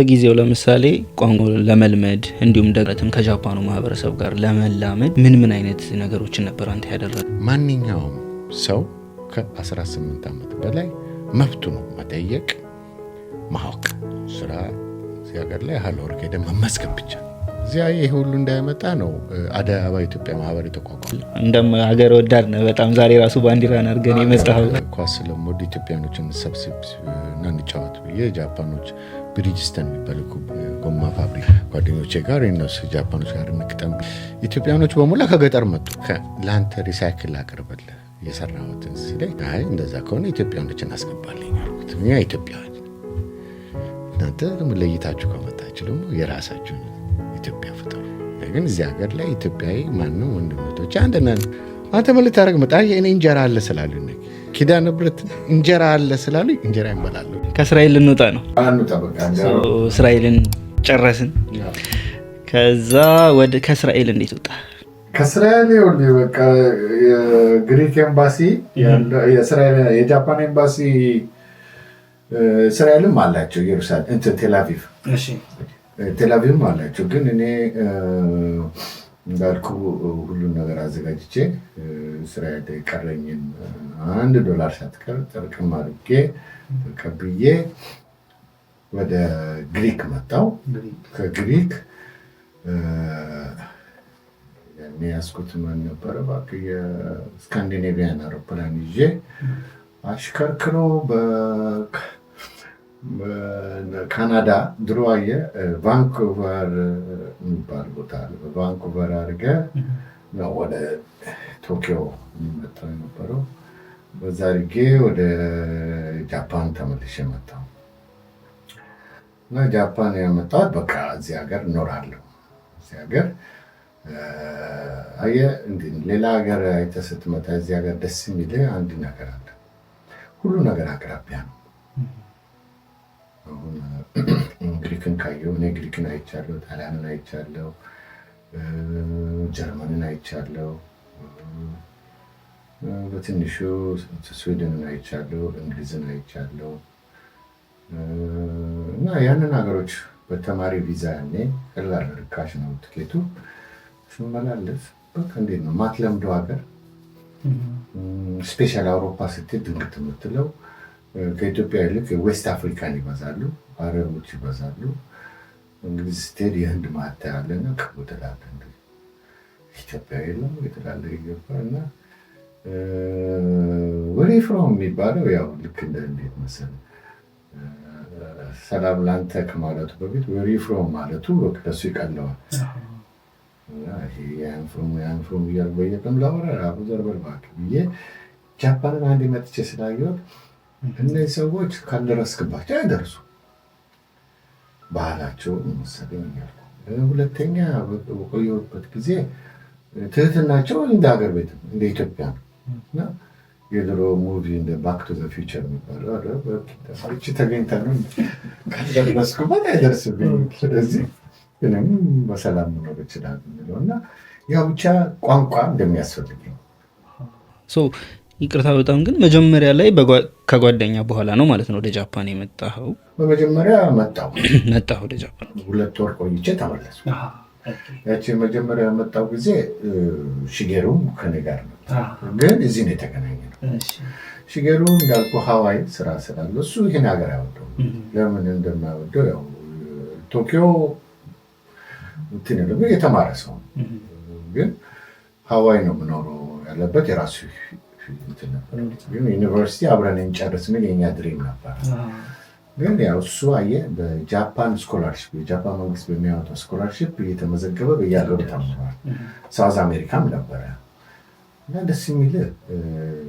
በጊዜው ለምሳሌ ቋንቋ ለመልመድ እንዲሁም ደግሞም ከጃፓኑ ማህበረሰብ ጋር ለመላመድ ምን አይነት ነገሮችን ነበር አንተ ያደረገ? ማንኛውም ሰው ከ18 ዓመት በላይ መብቱ ነው መጠየቅ፣ ማወቅ። ስራ እዚህ ሀገር ላይ ሀለወርቅ ሄደ መመስገን ብቻ። እዚያ ይሄ ሁሉ እንዳይመጣ ነው አዲስ አበባ ኢትዮጵያ ማህበር የተቋቋመ። እንደም ሀገር ወዳድ ነው በጣም። ዛሬ ራሱ ባንዲራን አድርገን የመጣው ኳስ ስለምወድ ኢትዮጵያኖችን ሰብስብ እና እንጫወት ብዬ ጃፓኖች ብሪጅስተን የሚባል ጎማ ፋብሪካ ጓደኞቼ ጋር እነሱ ጃፓኖች ጋር እንቅጠም። ኢትዮጵያኖች በሙላ ከገጠር መጡ። ለአንተ ሪሳይክል አቅርበልህ የሰራሁትን ሲለኝ አይ እንደዛ ከሆነ ኢትዮጵያኖችን አስገባልኝ አልኩት። እኛ ኢትዮጵያውያን እናንተ ለይታችሁ ከመጣችሁ ደግሞ የራሳችሁን ኢትዮጵያ ፍጠሩ። ግን እዚህ ሀገር ላይ ኢትዮጵያዊ ማንም ወንድመቶች አንድ ነን። አንተ ምን ልታደርግ መጣ? እኔ እንጀራ አለ ስላሉኝ ኪዳነ ምሕረት እንጀራ አለ ስላሉኝ እንጀራ ይበላሉ። ከእስራኤል ልንወጣ ነው። እስራኤልን ጨረስን። ከዛ ከእስራኤል እንዴት ወጣ? ከእስራኤል በቃ የግሪክ ኤምባሲ የጃፓን ኤምባሲ እስራኤልም አላቸው። ኢየሩሳሌም ቴላቪቭም አላቸው። ግን እኔ እንዳልኩ ሁሉን ነገር አዘጋጅቼ እስራኤል የቀረኝን $1 ሳትቀር ጥርቅም አድርጌ ተቀብዬ ወደ ግሪክ መጣሁ። ከግሪክ ያስኩት ምን ነበረ እባክህ የስካንዲኔቪያን አውሮፕላን ይዤ አሽከርክሮ በካናዳ ድሮ ቫንኩቨር የሚባል ቦታ አለ። በቫንኩቨር አድርገህ ነው ወደ ቶኪዮ የሚመጣው የነበረው። በዛ አድርጌ ወደ ጃፓን ተመልሼ መጣሁ እና ጃፓን የመጣሁት በቃ እዚህ ሀገር እኖራለሁ። እዚህ ሀገር ሌላ ሀገር አይተህ ስትመጣ እዚህ ሀገር ደስ የሚልህ አንድ ነገር አለ። ሁሉ ነገር አቅራቢያ ነው። አሁን ግሪክን ካየሁ እኔ ግሪክን አይቻለሁ፣ ጣሊያንን አይቻለሁ፣ ጀርመንን አይቻለሁ፣ በትንሹ ስዊድንን አይቻለሁ፣ እንግሊዝን አይቻለሁ እና ያንን ሀገሮች በተማሪ ቪዛ ያኔ ቀላል ርካሽ ነው ትኬቱ። ስመላለስ በቃ እንዴት ነው ማትለምደው ሀገር ስፔሻል አውሮፓ ስትሄድ ድንግት የምትለው ከኢትዮጵያ ይልቅ ዌስት አፍሪካን ይበዛሉ፣ አረቦች ይበዛሉ። እንግዲህ ስትሄድ የህንድ ማታ ያለና ቅቡ ትላለህ። ኢትዮጵያ የለም የተላለ ይገባ እና ወሬ ፍሮም የሚባለው ያው ልክ እንዴት መሰለህ ሰላም ላንተ ከማለቱ በፊት ወሬ ፍሮም ማለቱ ለሱ ይቀለዋል። ያንፍሩም እያልኩ በየቀኑ ላወራ ዘርበር እባክህ ብዬ ጃፓንን አንድ መጥቼ ስላየሁት እነዚህ ሰዎች ካልደረስክባቸው አይደርሱ ባህላቸው መሰለኝ እያልኩ፣ ሁለተኛ በቆየሁበት ጊዜ ትህትናቸው እንደ ሀገር ቤት እንደ ኢትዮጵያ ነው እና የድሮ ሙቪ እንደ ባክ ቱ ዘ ፊውቸር የሚባለው እቺ ተገኝታ ነው ካልደረስኩባት አይደርስብኝ። ስለዚህ ምንም በሰላም መኖር ይችላል የሚለው እና ያው ብቻ ቋንቋ እንደሚያስፈልገኝ። ይቅርታ በጣም ግን መጀመሪያ ላይ ከጓደኛ በኋላ ነው ማለት ነው ወደ ጃፓን የመጣኸው? በመጀመሪያ መጣሁ ወደ ጃፓን 2 ወር ቆይቼ ተመለስኩ። ያቺ መጀመሪያ የመጣው ጊዜ ሽጌሩም ከኔ ጋር ነው፣ ግን እዚህ ነው የተገናኘነው። ሽጌሩ እንዳልኩ ሀዋይ ስራ ስላለው እሱ ይህን ሀገር አይወደው። ለምን እንደማይወደው ያው ቶኪዮ ደግሞ የተማረ ሰው ግን ሀዋይ ነው የምኖረው ያለበት የራሱ ግን ዩኒቨርሲቲ አብረን እንጨርስ ምን የኛ ድሪም ነበር። ግን ያው እሱ አየህ በጃፓን ስኮላርሽፕ የጃፓን መንግስት በሚያወጣው ስኮላርሽፕ እየተመዘገበ በየሀገሩ ተምሯል። ሳውዝ አሜሪካም ነበረ እና ደስ የሚል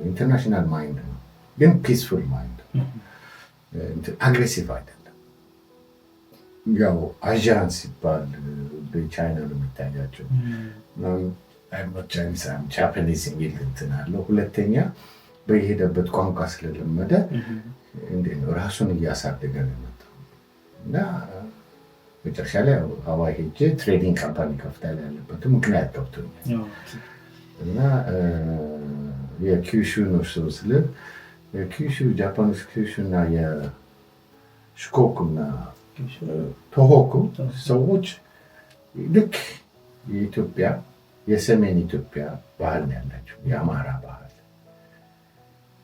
ኢንተርናሽናል ማይንድ ነው፣ ግን ፒስፉል ማይንድ አግሬሲቭ አይደለም። ያው አዣን ሲባል በቻይና ነው የሚታያቸው ጃፓኒዝ የሚል እንትን አለው። ሁለተኛ በየሄደበት ቋንቋ ስለለመደ እንዴት ነው ራሱን እያሳደገ ነው የመጣው እና መጨረሻ ላይ ሀዋይ ሄጄ ትሬዲንግ ካምፓኒ ከፍታል ያለበት ምክንያት ገብቶኛል እና የኪዩሹ ነው ስለ የኪዩሹ ጃፓኒስ ኪዩሹ እና የሽኮኩ እና ቶሆኩ ሰዎች ልክ የኢትዮጵያ የሰሜን ኢትዮጵያ ባህል ነው ያላቸው። የአማራ ባህል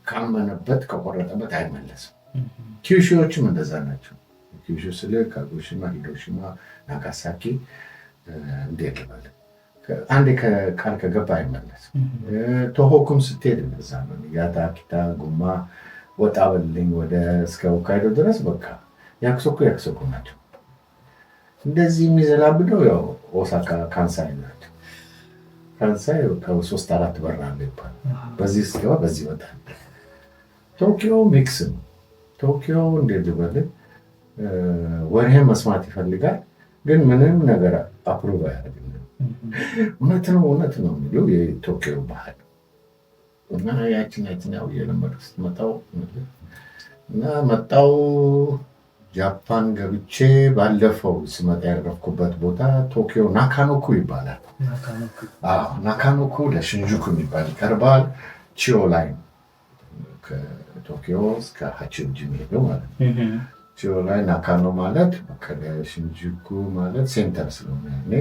ካመነበት ከቆረጠበት አይመለስም። ኪዩሺዎችም እንደዛ ናቸው። ኪዩሺ ስለ ካጎሺማ፣ ሂሮሺማ፣ ናጋሳኪ እንዴት ልበል አንዴ ቃል ከገባ አይመለስም። ቶሆኩም ስትሄድ እንደዛ ነው። ያታ ኪታ ጉማ ወጣ በልኝ ወደ እስከ ሆካይዶ ድረስ በቃ ያክሶኩ ናቸው። እንደዚህ የሚዘላብደው ያው ኦሳካ ካንሳይ ናቸው። ካንሳይ ከ3 4 በር አለ ይባላል። በዚህ ስገባ በዚህ ወጣ። ቶኪዮ ሚክስ ነው። ቶኪዮ እንዴት ልበል ወሬ መስማት ይፈልጋል፣ ግን ምንም ነገር አፕሩቭ አያደርግም። እውነት ነው የሚለው የቶኪዮ ባህል እና ያችን ያው የለመድኩ ስትመጣው እና መጣው ጃፓን ገብቼ ባለፈው ስመጣ ያረፍኩበት ቦታ ቶኪዮ ናካኖኩ ይባላል። ናካኖኩ ለሽንጁኩ የሚባል ይቀርባል። ቺዮ ላይ ከቶኪዮ እስከ ሃቺውጂ የሚሄደው ማለት ነው። ቺዮ ላይ ናካኖ ማለት ሽንጁኩ ማለት ሴንተር ስለሆነ እኔ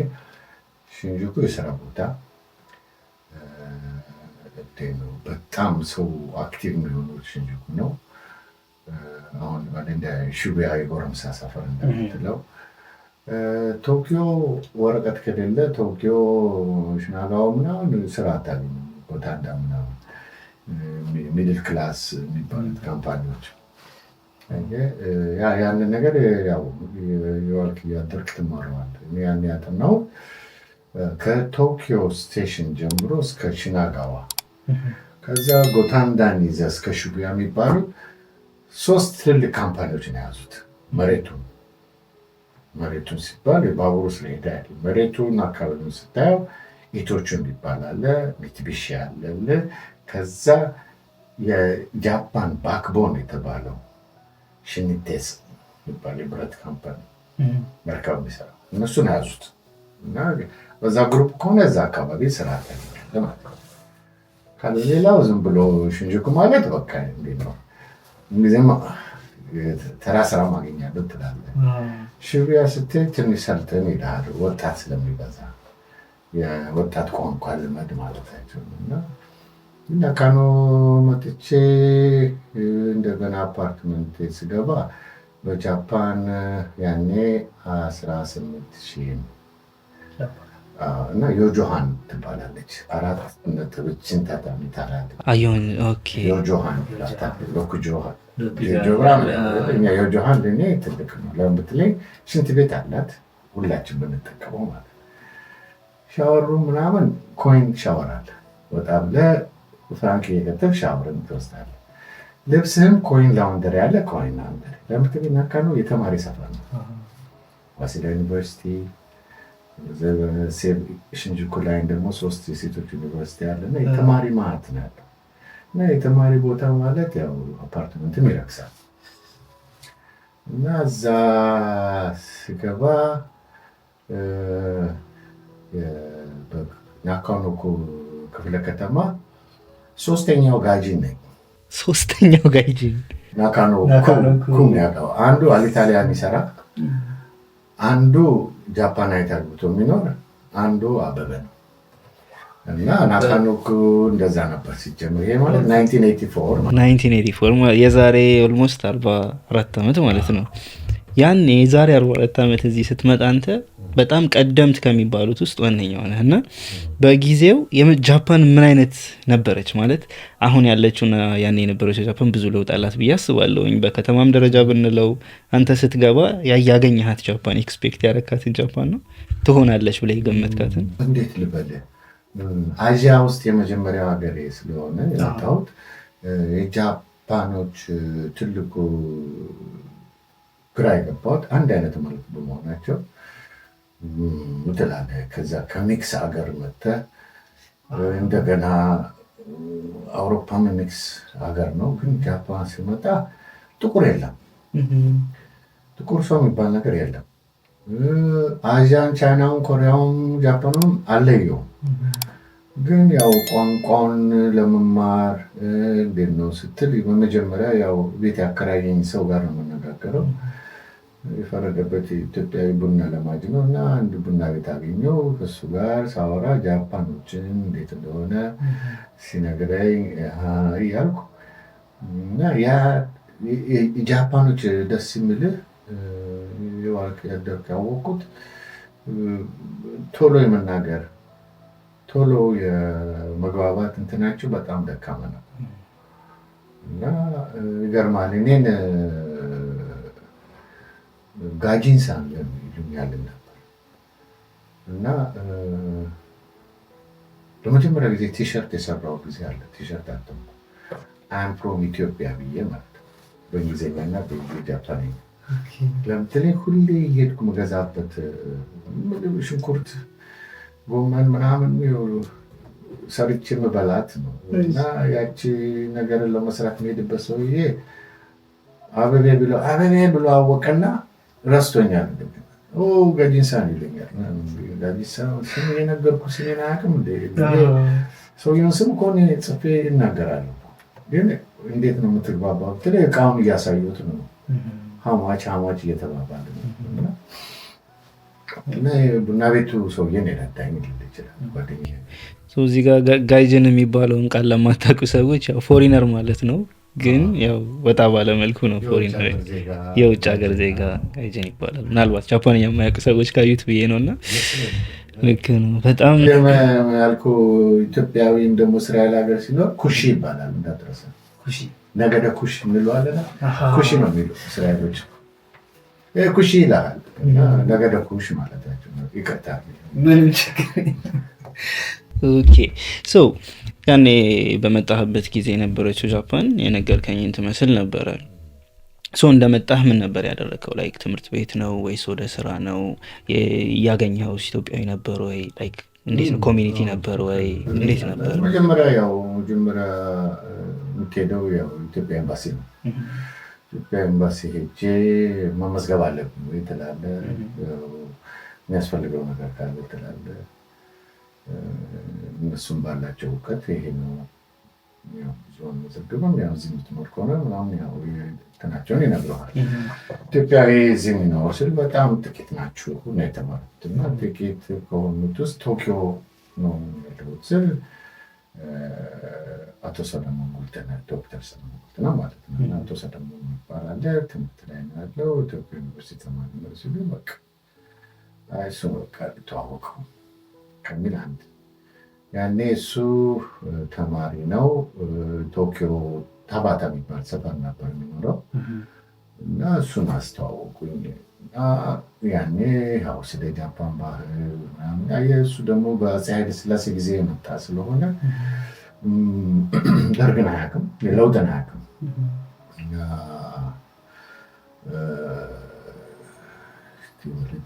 ሽንጁኩ የስራ ቦታ ነው። በጣም ሰው አክቲቭ የሚሆኑት ሽንጁኩ ነው። አሁን እንደ ሺቡያ የጎረምሳ ሰፈር እንደምትለው ቶኪዮ ወረቀት ከሌለ ቶኪዮ ሽናጋው ምናምን ስራ አታገኝም። ቦታንዳ ምናምን ሚድል ክላስ የሚባሉት ካምፓኒዎች ያንን ነገር ያው የዋልክ እያደርክ ትማረዋለህ። ያን ያጠናው ከቶኪዮ ስቴሽን ጀምሮ እስከ ሽናጋዋ ከዛ ጎታንዳን ይዘ እስከ ሺቡያ የሚባሉት 3 ትልልቅ ካምፓኒዎች ነው የያዙት። መሬቱን ሲባል የባቡሩ ስለሄደ መሬቱን አካባቢውን ስታየው ኢቶቹን ይባላል፣ ሚትቢሺ አለ። ከዛ የጃፓን ባክቦን የተባለው ሽኒቴስ የሚባል የብረት ካምፓኒ መርከብ የሚሰራ እነሱን ያዙት እና በዛ ግሩፕ ከሆነ እዛ አካባቢ ስራ ታገኛለህ ማለት ነው። ካለሌላው ዝም ብሎ ሽንጁኩ ማለት በቃ እንዴት ነው እንግዲህም ተራ ስራ ማግኛለሁ ትላለህ። ሺቡያ ስትሄድ ትንሽ ሰልጥን ይልሃል፣ ወጣት ስለሚበዛ የወጣት ቋንቋ ልመድ ማለታቸው እና ናካኖ መጥቼ እንደገና አፓርትመንት ስገባ በጃፓን ያኔ 18,000 እና ዮጆሃን ትባላለች። 4 ታታሚ ታላለች። ዮጆሃን ሎኩጆሃን ዮጆሃን ለእኔ ትልቅ ነው። ለምን ብትለኝ ሽንት ቤት አላት፣ ሁላችን ብንጠቀመው ማለት ነው። ሻወሩ ምናምን ኮይን ሻወር አለ። ወጣ ብለህ ፍራንክ እየከተል ሻወርን ትወስዳለህ። ልብስህም ኮይን ላውንደሪ ያለ ኮይን ላውንደሪ። ለምን ብትለኝ ናካኖ የተማሪ ሰፈር ነው። ዋሲዳ ዩኒቨርሲቲ ሽንጁኩ ላይ ደግሞ 3 የሴቶች ዩኒቨርሲቲ አለና የተማሪ ማዕት ነው ያለው። እና የተማሪ ቦታ ማለት ያው አፓርትመንትም ይረክሳል። እና እዛ ስገባ ናካኖኩ ክፍለ ከተማ 3ኛው ጋጂን ነኝ። 3ኛው ጋጂን ናካኖኩ ያውቀው አንዱ አልኢታሊያ የሚሰራ አንዱ ጃፓናዊት አግብቶ የሚኖር አንዱ አበበ ነው። እና ናካኖኩ እንደዛ ነበር ሲጀምር። ይሄ ማለት 1984 የዛሬ ኦልሞስት 44 ዓመት ማለት ነው። ያኔ የዛሬ 44 ዓመት እዚህ ስትመጣ አንተ በጣም ቀደምት ከሚባሉት ውስጥ ዋነኛው ነህ። እና በጊዜው ጃፓን ምን አይነት ነበረች ማለት አሁን ያለችውና ያኔ የነበረችው ጃፓን ብዙ ለውጥ አላት ብዬ አስባለሁኝ። በከተማም ደረጃ ብንለው አንተ ስትገባ ያገኘሃት ጃፓን ኤክስፔክት ያረካትን ጃፓን ነው ትሆናለች ብለህ የገመትካትን? እንዴት ልበልህ፣ አዚያ ውስጥ የመጀመሪያው ሀገሬ ስለሆነ የመጣሁት የጃፓኖች ትልቁ ግራ የገባሁት አንድ አይነት መልክ በመሆናቸው ምትላለህ። ከዛ ከሚክስ ሀገር መጥተህ እንደገና አውሮፓም ሚክስ ሀገር ነው፣ ግን ጃፓን ሲመጣ ጥቁር የለም፣ ጥቁር ሰው የሚባል ነገር የለም። አዚያን፣ ቻይናውን፣ ኮሪያውን፣ ጃፓኑን አለየውም። ግን ያው ቋንቋውን ለመማር እንዴት ነው ስትል በመጀመሪያ ያው ቤት ያከራየኝ ሰው ጋር ነው የምነጋገረው። የፈረደበት ኢትዮጵያዊ ቡና ለማጅ ነው እና አንድ ቡና ቤት አገኘው። ከሱ ጋር ሳወራ ጃፓኖችን እንዴት እንደሆነ ሲነግረኝ እያልኩ እና ያ ጃፓኖች ደስ የሚልህ የዋልክ ያደርክ ያወቅኩት ቶሎ የመናገር ቶሎ የመግባባት እንትናቸው በጣም ደካማ ነው እና ይገርማል። እኔን ጋጂንሳን ይሉኛል ነበር እና ለመጀመሪያ ጊዜ ቲሸርት የሰራው ጊዜ አለ። ቲሸርት አተም አም ፍሮም ኢትዮጵያ ብዬ ማለት በእንግሊዝኛና በጃፓንኛ ለምትለኝ ሁሌ እየሄድኩ መገዛበት ሽንኩርት፣ ጎመን ምናምን ሰርቼ መበላት ነው እና ያቺ ነገርን ለመስራት የሚሄድበት ሰውዬ አበቤ ብሎ አወቀና ረስቶኛል። ጋጂንሳን ይለኛል። ጋጂንሳን ስም የነገርኩ ስሜን አያውቅም። ሰውየውን ስም ከሆነ ጽፌ እናገራለሁ፣ ግን እንዴት ነው የምትግባባው? ብትለኝ እቃውን እያሳዩት ነው ሀማች እየተባባለ ነው እና ቡና ቤቱ ሰውዬን የረዳኝ ሊል ይችላል ጓደኛዬ። እዚህ ጋር ጋይጅን የሚባለውን ቃል ለማታውቁ ሰዎች ያው ፎሪነር ማለት ነው፣ ግን ያው ወጣ ባለመልኩ ነው ፎሪነር፣ የውጭ ሀገር ዜጋ ጋይጅን ይባላል። ምናልባት ጃፓንኛ የማያውቁ ሰዎች ካዩት ብዬ ነው። እና ልክ ነው በጣም ያልኩ ኢትዮጵያዊም ደግሞ እስራኤል ሀገር ሲኖር ኩሺ ይባላል እንዳትረሳ። ነገደ ኩሽ እንለዋለን። ኩሺ ነው የሚሉ እስራኤሎች ኩሺ ይላል። ነገደ ኩሽ ማለታቸው ነው። ይቀጣል ምንም ችግር። ኦኬ ሶ ያኔ በመጣህበት ጊዜ የነበረችው ጃፓን የነገርከኝን ትመስል ነበረ። ሶ እንደመጣህ ምን ነበር ያደረገው? ላይክ ትምህርት ቤት ነው ወይስ ወደ ስራ ነው? ያገኘኸው ኢትዮጵያዊ ነበር ወይ? ላይክ እንዴት ነው? ኮሚኒቲ ነበር ወይ? እንዴት ነበር? መጀመሪያ የምትሄደው ኢትዮጵያ ኤምባሲ ነው። ኢትዮጵያ ኤምባሲ ሄጄ መመዝገብ አለብን ወይ ትላለህ። የሚያስፈልገው ነገር ካለ ትላለህ። እነሱም ባላቸው እውቀት ይሄ ነው ብዙውን መዘግበም እዚህ የምትኖር ከሆነ ምናምን እንትናቸውን ይነግረዋል። ኢትዮጵያዊ እዚህ የሚኖር ስል በጣም ጥቂት ናችሁ ነው የተማሩት እና ጥቂት ከሆኑት ውስጥ ቶኪዮ ነው ያለሁት ስል አቶ ሰለሞን ጉልተነህ ዶክተር ሰለሞን ጉልተነህ ማለት ነው እና አቶ ሰለሞን ይባላል ትምህርት ላይ ነው ያለው ኢትዮጵያ ዩኒቨርሲቲ ተማሪ ነው ሲሉ በቃ እሱ በቃ ተዋወቀው ከሚል አንድ ያኔ እሱ ተማሪ ነው። ቶኪዮ ታባታ የሚባል ሰፈር ነበር የሚኖረው እና እሱን አስተዋወቁኝ። ያኔ ያው ስለ ጃፓን ባህል ምናምን እሱ ደግሞ በአፄ ኃይለ ሥላሴ ጊዜ የመጣ ስለሆነ ደርግን አያውቅም፣ ለውጥን አያውቅም።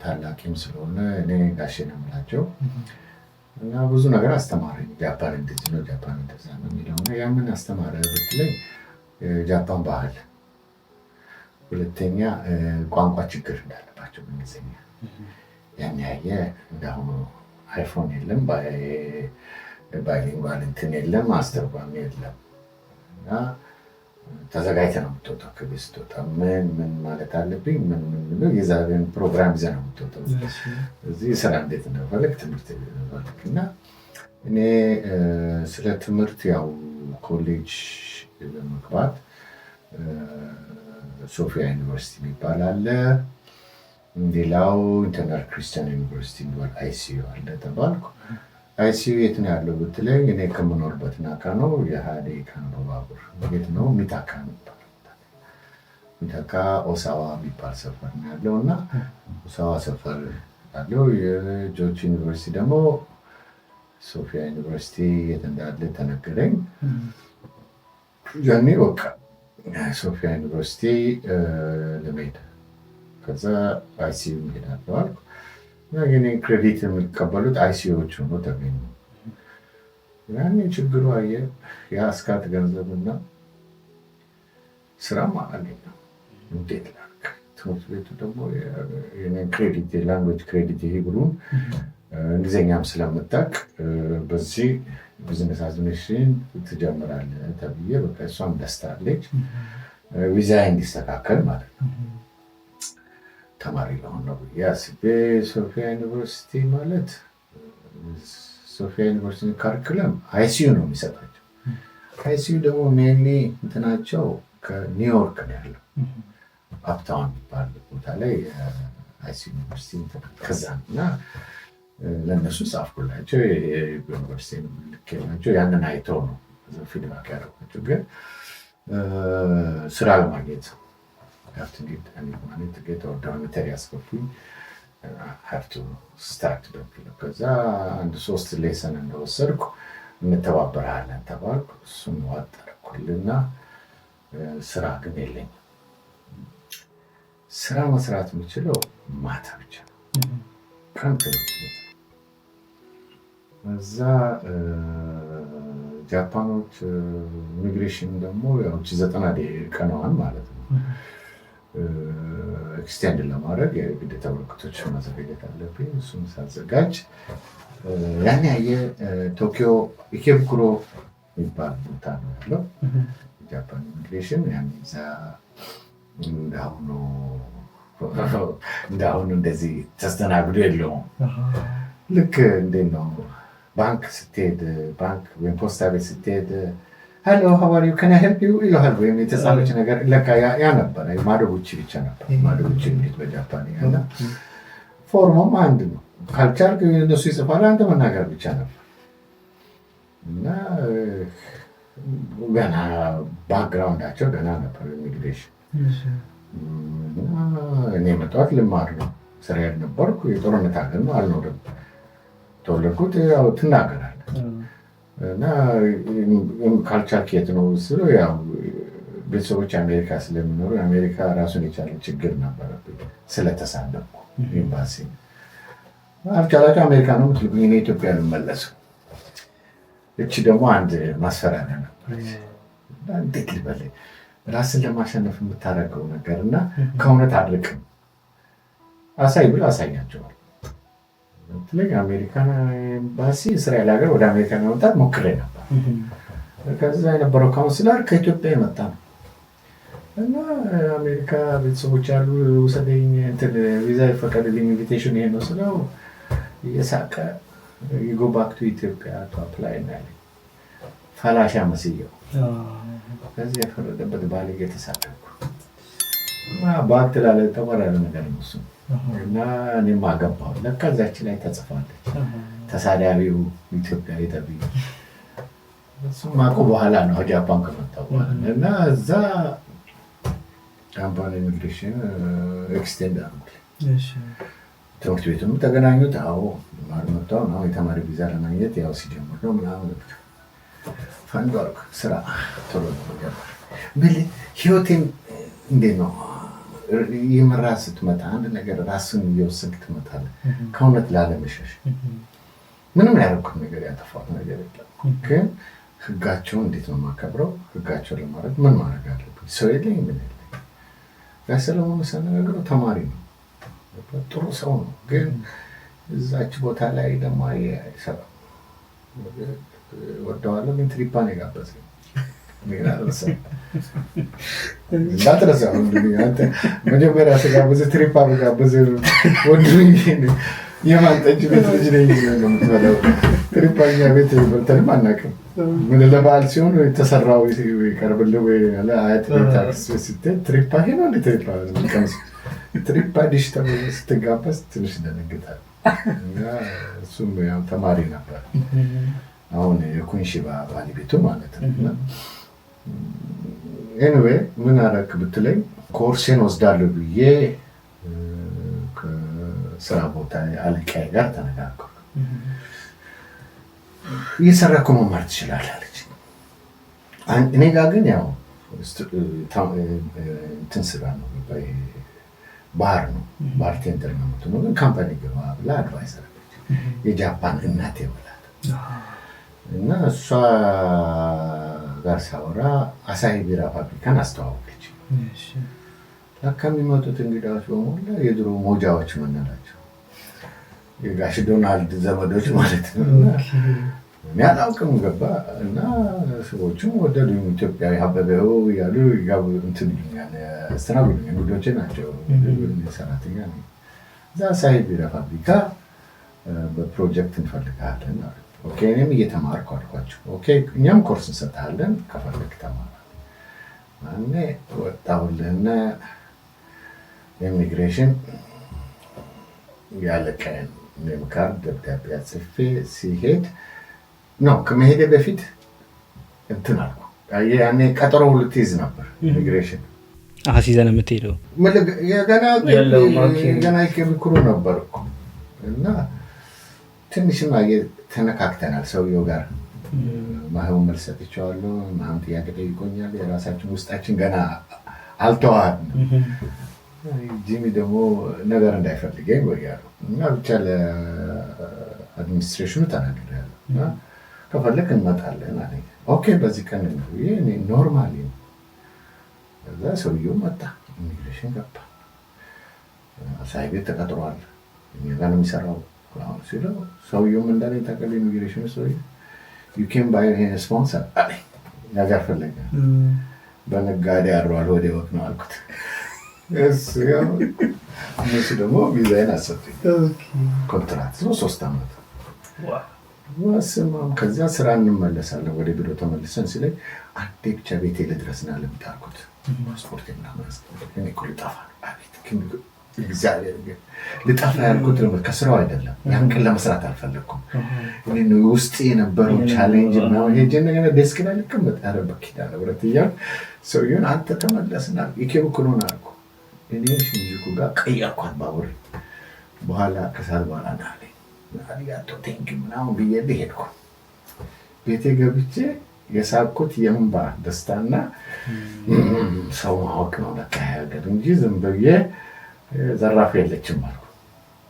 ታላቂም ስለሆነ እኔ ጋሼ ነው የምላቸው እና ብዙ ነገር አስተማረኝ። ጃፓን እንደዚህ ነው፣ ጃፓን እንደዛ ነው የሚለው ነው። ያምን አስተማረ ብትለኝ ጃፓን ባህል፣ ሁለተኛ ቋንቋ ችግር እንዳለባቸው በእንግሊዝኛ ያን ያየ እንዳሁኑ አይፎን የለም፣ ባይሊንጓል እንትን የለም፣ አስተርጓሚ የለም እና ተዘጋጅተህ ነው የምትወጣው። ከቤት ስትወጣ ምን ማለት አለብኝ ምን የዛሬን ፕሮግራም ይዘህ ነው የምትወጣው። እዚህ ስራ እንዴት እንደፈለግ ትምህርት ፈለግ እና እኔ ስለ ትምህርት ያው ኮሌጅ ለመግባት ሶፊያ ዩኒቨርሲቲ የሚባል አለ፣ ሌላው ኢንተርናሽናል ክርስቲያን ዩኒቨርሲቲ የሚባል አይሲዩ አለ ተባልኩ። አይሲዩ የት ነው ያለው ብትለኝ እኔ ከምኖርበት ናካ ነው። የ20 ደቂቃ ነው በባቡር። የት ነው? ሚታካ ነው። ሚታካ ኦሳዋ የሚባል ሰፈር ነው ያለው እና ኦሳዋ ሰፈር ያለው የጆርጅ ዩኒቨርሲቲ ደግሞ ሶፊያ ዩኒቨርሲቲ የት እንዳለ ተነገረኝ። ያኔ በቃ ሶፊያ ዩኒቨርሲቲ ለመሄድ ከዛ አይሲዩ ሄዳለሁ አልኩ። የኔ ክሬዲት የሚቀበሉት አይሲዩዎች ሆኖ ተገኙ። ያኔ ችግሩ አየህ የአስካት ገንዘብና ስራም አላገኘም። እንዴት ላድርግ? ትምህርት ቤቱ ደግሞ ክሬዲት የላንጉዌጅ ክሬዲት የሂብሩን እንግሊዝኛም ስለምታውቅ በዚህ ቢዝነስ አድሚኒስትሬሽን ትጀምራለህ ተብዬ በቃ እሷም ደስታለች ቪዛ እንዲስተካከል ማለት ነው። ተማሪ ለሆን ነው ያስቤ ሶፊያ ዩኒቨርሲቲ ማለት ሶፊያ ዩኒቨርሲቲ ካሪኩለም አይሲዩ ነው የሚሰጣቸው። አይሲዩ ደግሞ ሜንሊ እንትናቸው ከኒውዮርክ ነው ያለው አፕታውን የሚባል ቦታ ላይ አይሲዩ ዩኒቨርሲቲ ከዛ እና ለእነሱ ጻፍኩላቸው ዩኒቨርሲቲ ልኬላቸው ያንን አይተው ነው ፊድባክ ያደረጓቸው። ግን ስራ ለማግኘት have to get any money to get or dormitory ያስገቡኝ have to start ከዛ አንድ 3 ሌሰን እንደወሰድኩ እንተባበራለን ተባልኩ። እሱን ዋጠርኩልና ስራ ግን የለኝም። ስራ መስራት የምችለው ማታ ብቻ ከንቱ እዛ ጃፓኖች ኢሚግሬሽን ደግሞ ያው 90 ቀናዋን ማለት ነው ኤክስቴንድ ለማድረግ የግዴታ ወረቀቶች ማዘጋጀት አለብኝ። እሱን ሳዘጋጅ ያን ያየ ቶኪዮ ኢኬቡኩሮ የሚባል ቦታ ነው ያለው ጃፓን ኢሚግሬሽን። ያን እዛ እንዳሁኑ እንደዚህ ተስተናግዶ የለውም። ልክ እንዴት ነው ባንክ ስትሄድ ባንክ ወይም ፖስታ ቤት ስትሄድ ሄሎ ሃው አር ዩ ካን አይ ሄልፕ ዩ ይልሃል። ወይም የተጻፈች ነገር ለካ ያ ነበር ማዶጉቺ ብቻ ነበር። ማዶጉቺ እንዴት በጃፓን ያለ ፎርሙም አንድ ነው። ካልቻልክ እነሱ ይጽፋሉ፣ አንተ መናገር ብቻ ነበር እና ገና ባክግራውንዳቸው ገና ነበር ኢሚግሬሽን። እኔ መጣሁት ልማር ነው ስራ ያልነበርኩ የጦርነት ሀገር ነው አልኖርም። ተወለድኩት ያው ትናገራለህ እና ካልቸር የት ነው ስለው ያው ቤተሰቦች አሜሪካ ስለሚኖሩ አሜሪካ ራሱን የቻለ ችግር ነበረብኝ ስለተሳለምኩ ኤምባሲ አልቻላቸው አሜሪካ ነው የምትልኩኝ እኔ ኢትዮጵያ ልመለስ። እቺ ደግሞ አንድ ማስፈራሪያ ነበረች። እንዴት ልበል ራስን ለማሸነፍ የምታደርገው ነገር እና ከእውነት አድርቅም አሳይ ብሎ አሳያቸዋል። ትልቅ አሜሪካን ኤምባሲ እስራኤል ሀገር ወደ አሜሪካ ለመምጣት ሞክሬ ነበር። ከዛ የነበረው ካውንስለር ከኢትዮጵያ የመጣ ነው እና አሜሪካ ቤተሰቦች ያሉ ውሰደኝ እንትን ቪዛ ይፈቀድልኝ ኢንቪቴሽን ይሄ ነው ስለው እየሳቀ you go back to ኢትዮጵያ to apply እና ያለኝ ፈላሻ መስየው ከዚህ የፈረደበት ባሌ የተሳቀቅኩ ባክ ላለ ተባራለ ነገር ነው እሱ እና እኔም አገባሁ። ለካ እዛች ላይ ተጽፋለች ተሳዳቢው ኢትዮጵያዊ ተብዬ። እሱም አውቆ በኋላ ነው ጃፓን ከመጣሁ እና እዛ ጃፓን ኢሚግሬሽን ኤክስቴንድ አድርጉልኝ። ትምህርት ቤቱም ተገናኙት። አዎ ማርመጣው ነው የተማሪ ቪዛ ለማግኘት ያው ሲጀምር ነው ምናምን ፈንዶርክ ስራ ቶሎ ነው ብል ህይወቴን እንዴት ነው የመራ ስትመጣ አንድ ነገር ራስን እየወሰንክ ትመጣለህ። ከእውነት ላለመሸሽ ምንም ያደረኩት ነገር ያጠፋሁት ነገር የለም። ግን ህጋቸውን እንዴት ነው የማከብረው? ህጋቸውን ለማድረግ ምን ማድረግ አለብኝ? ሰው የለኝ ምን የለኝ። ጋሽ ሰለሞን ሳነጋግረው ተማሪ ነው ጥሩ ሰው ነው። ግን እዛች ቦታ ላይ ደግሞ አይሰራም። ወደዋለሁ ግን ትሪፓን የጋበዘኝ እንዳትረሳ መጀመሪያ ስጋብዝ ትሪፓ ጋበዝ ወንድም የማንጠጅ ቤት ልጅ ነኝ ነው የምትበለው። ትሪፓ እኛ ቤት በልተንም አናውቅም። ምን ለበዓል ሲሆን የተሰራው ይቀርብልህ ወይ ያለ አያት ታክስ ስትሄድ ትሪፓ ይሄ ነው እንዴ ትሪፓ ዲሽ ተብሎ ስትጋበዝ ትንሽ ደነግጣለህ። እና እሱም ያው ተማሪ ነበር። አሁን የኩንሺባ ባለቤቱ ማለት ነው። ኤኒዌይ ምን አደረክ ብትለኝ ኮርሴን ወስዳለሁ ብዬ ከስራ ቦታ አለቃዬ ጋር ተነጋገርኩ። እየሰራኩ መማር ትችላለህ አለች። እኔ ጋር ግን ያው እንትን ስራ ነው ባህር ነው ባርቴንደር ነው የምትሆነው። ግን ካምፓኒ ገባ ብላ አድቫይስ አደረገች። የጃፓን እናቴ ብላት እና እሷ ጋር ሳወራ አሳሂ ቢራ ፋብሪካን አስተዋወቀች። ለካ የሚመጡት እንግዳዎች በሞላ የድሮ ሞጃዎች ምንላቸው የጋሽ ዶናልድ ዘመዶች ማለት ነው። እኔ አላውቅም ገባ እና ሰዎቹም ወደዱኝ። ኢትዮጵያዊ አበበው ያሉ እንትን ይሉኛል፣ አስተናግዱኛል። ልጆቼ ናቸው፣ ሰራተኛ ነው። እዛ ሳሂድ ቢራ ፋብሪካ በፕሮጀክት እንፈልጋለን አሉ። ኦኬ እኔም እየተማርኩ አልኳቸው። ኦኬ እኛም ኮርስ እንሰጥሃለን ከፈለግ ተማር። ማኔ ወጣሁልህና ኢሚግሬሽን ያለቀን ኔም ካርድ ደብዳቤ ጽፌ ሲሄድ ነው ከመሄደ በፊት እንትን አልኩ። ያኔ ቀጠሮ ልትይዝ ነበር ኢሚግሬሽን ሲዘን የምትሄደው ገና ይከብክሩ ነበር እኮ እና ትንሽም ተነካክተናል ሰውየው ጋር። ማህሙድ መልስ ሰጥቼዋለሁ። ማህሙድ ጥያቄ ጠይቆኛል። የራሳችን ውስጣችን ገና አልተዋሃድንም። ጂሚ ደግሞ ነገር እንዳይፈልገኝ ወያሉ እና ብቻ ለአድሚኒስትሬሽኑ ተናግሬያለሁ እና ከፈለክ እንመጣለን አለኝ። ኦኬ በዚህ ቀን ነው እኔ ኖርማሊ ነው። ከዛ ሰውየው መጣ፣ ኢሚግሬሽን ገባ። ሳይቤ ተቀጥሯል፣ እኛ ጋር ነው የሚሰራው ሲለው ሰውየውም እንዳለኝ ታውቃለህ፣ ኢሚግሬሽን ሰውዬው you can buy a sponsor አለኝ። ነገር ፈለገ በነጋዴ አሯል ወደ ወቅ ነው አልኩት። እነሱ ደግሞ ቪዛዬን አሰጡኝ። ኮንትራት ነው 3 ዓመት። ስማም ከዚያ ስራ እንመለሳለን ወደ ቢሮ ተመልሰን ሲለኝ አንዴ ብቻ ቤቴ ልድረስና ልምጣ አልኩት። ፓስፖርት ምናምን እኔ እኮ ልጠፋ ነው። አቤት እግዚአብሔር ግን ልጠፋ ያልኩት ከስራው አይደለም። ያን ቀን ለመስራት አልፈለግኩም። ውስጥ የነበረው ቻሌንጅ ምናምን ሄጄ እንደገና ዴስክ ላይ ልቀመጥ ያረበ ኪዳነ ምሕረት እያልኩ ሰውዬውን አንተ ተመለስና ኢኬቡክኖን አልኩ። እኔ ሽንጅኩ ጋር ቀየርኳት ባቡር። በኋላ ከሰዓት በኋላ ናለኝ አሪጋቶ ቴንክ ምናምን ብዬ ሄድኩ። ቤቴ ገብቼ የሳቅኩት የእንባ ደስታና ሰው ማወቅ ነው ለካ ሀገር እንጂ ዝም ብዬ ዘራፍ የለችም አልኩ።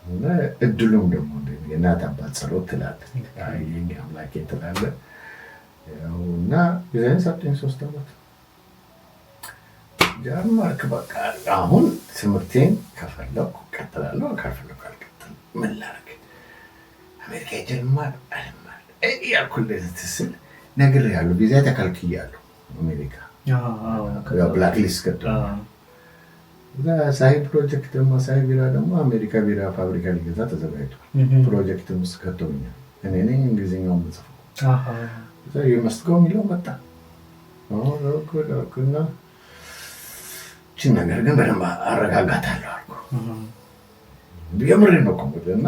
እና እድሉም ደግሞ የእናት አባት ጸሎት ትላለህ፣ የእኛ አምላኬ ትላለህ እና ጊዜን ሰጡኝ 3 ዓመት ጀመርክ። በቃ አሁን ትምህርቴን ከፈለኩ እቀጥላለሁ፣ ካልፈለኩ አልቀጥልም። ምን ላድርግ? አሜሪካ ጀልማል አልማል እያልኩ እንደዚህ ስል ነግሬሃለሁ። ቪዛ ተከልክያለሁ አሜሪካ ብላክ ሊስት ገጡ። ሳሂድ ፕሮጀክት ደግሞ ሳሂድ ቢራ ደግሞ አሜሪካ ቢራ ፋብሪካ ሊገዛ ተዘጋጅቷል። ፕሮጀክት ውስጥ ከተውኛል። እኔ ነኝ እንግሊዝኛውን ምጽፈው የመስገው የሚለው መጣ እና ይህችን ነገር ግን በደንብ አረጋጋታለሁ አልኩ። የምሬን ነው እኮ እና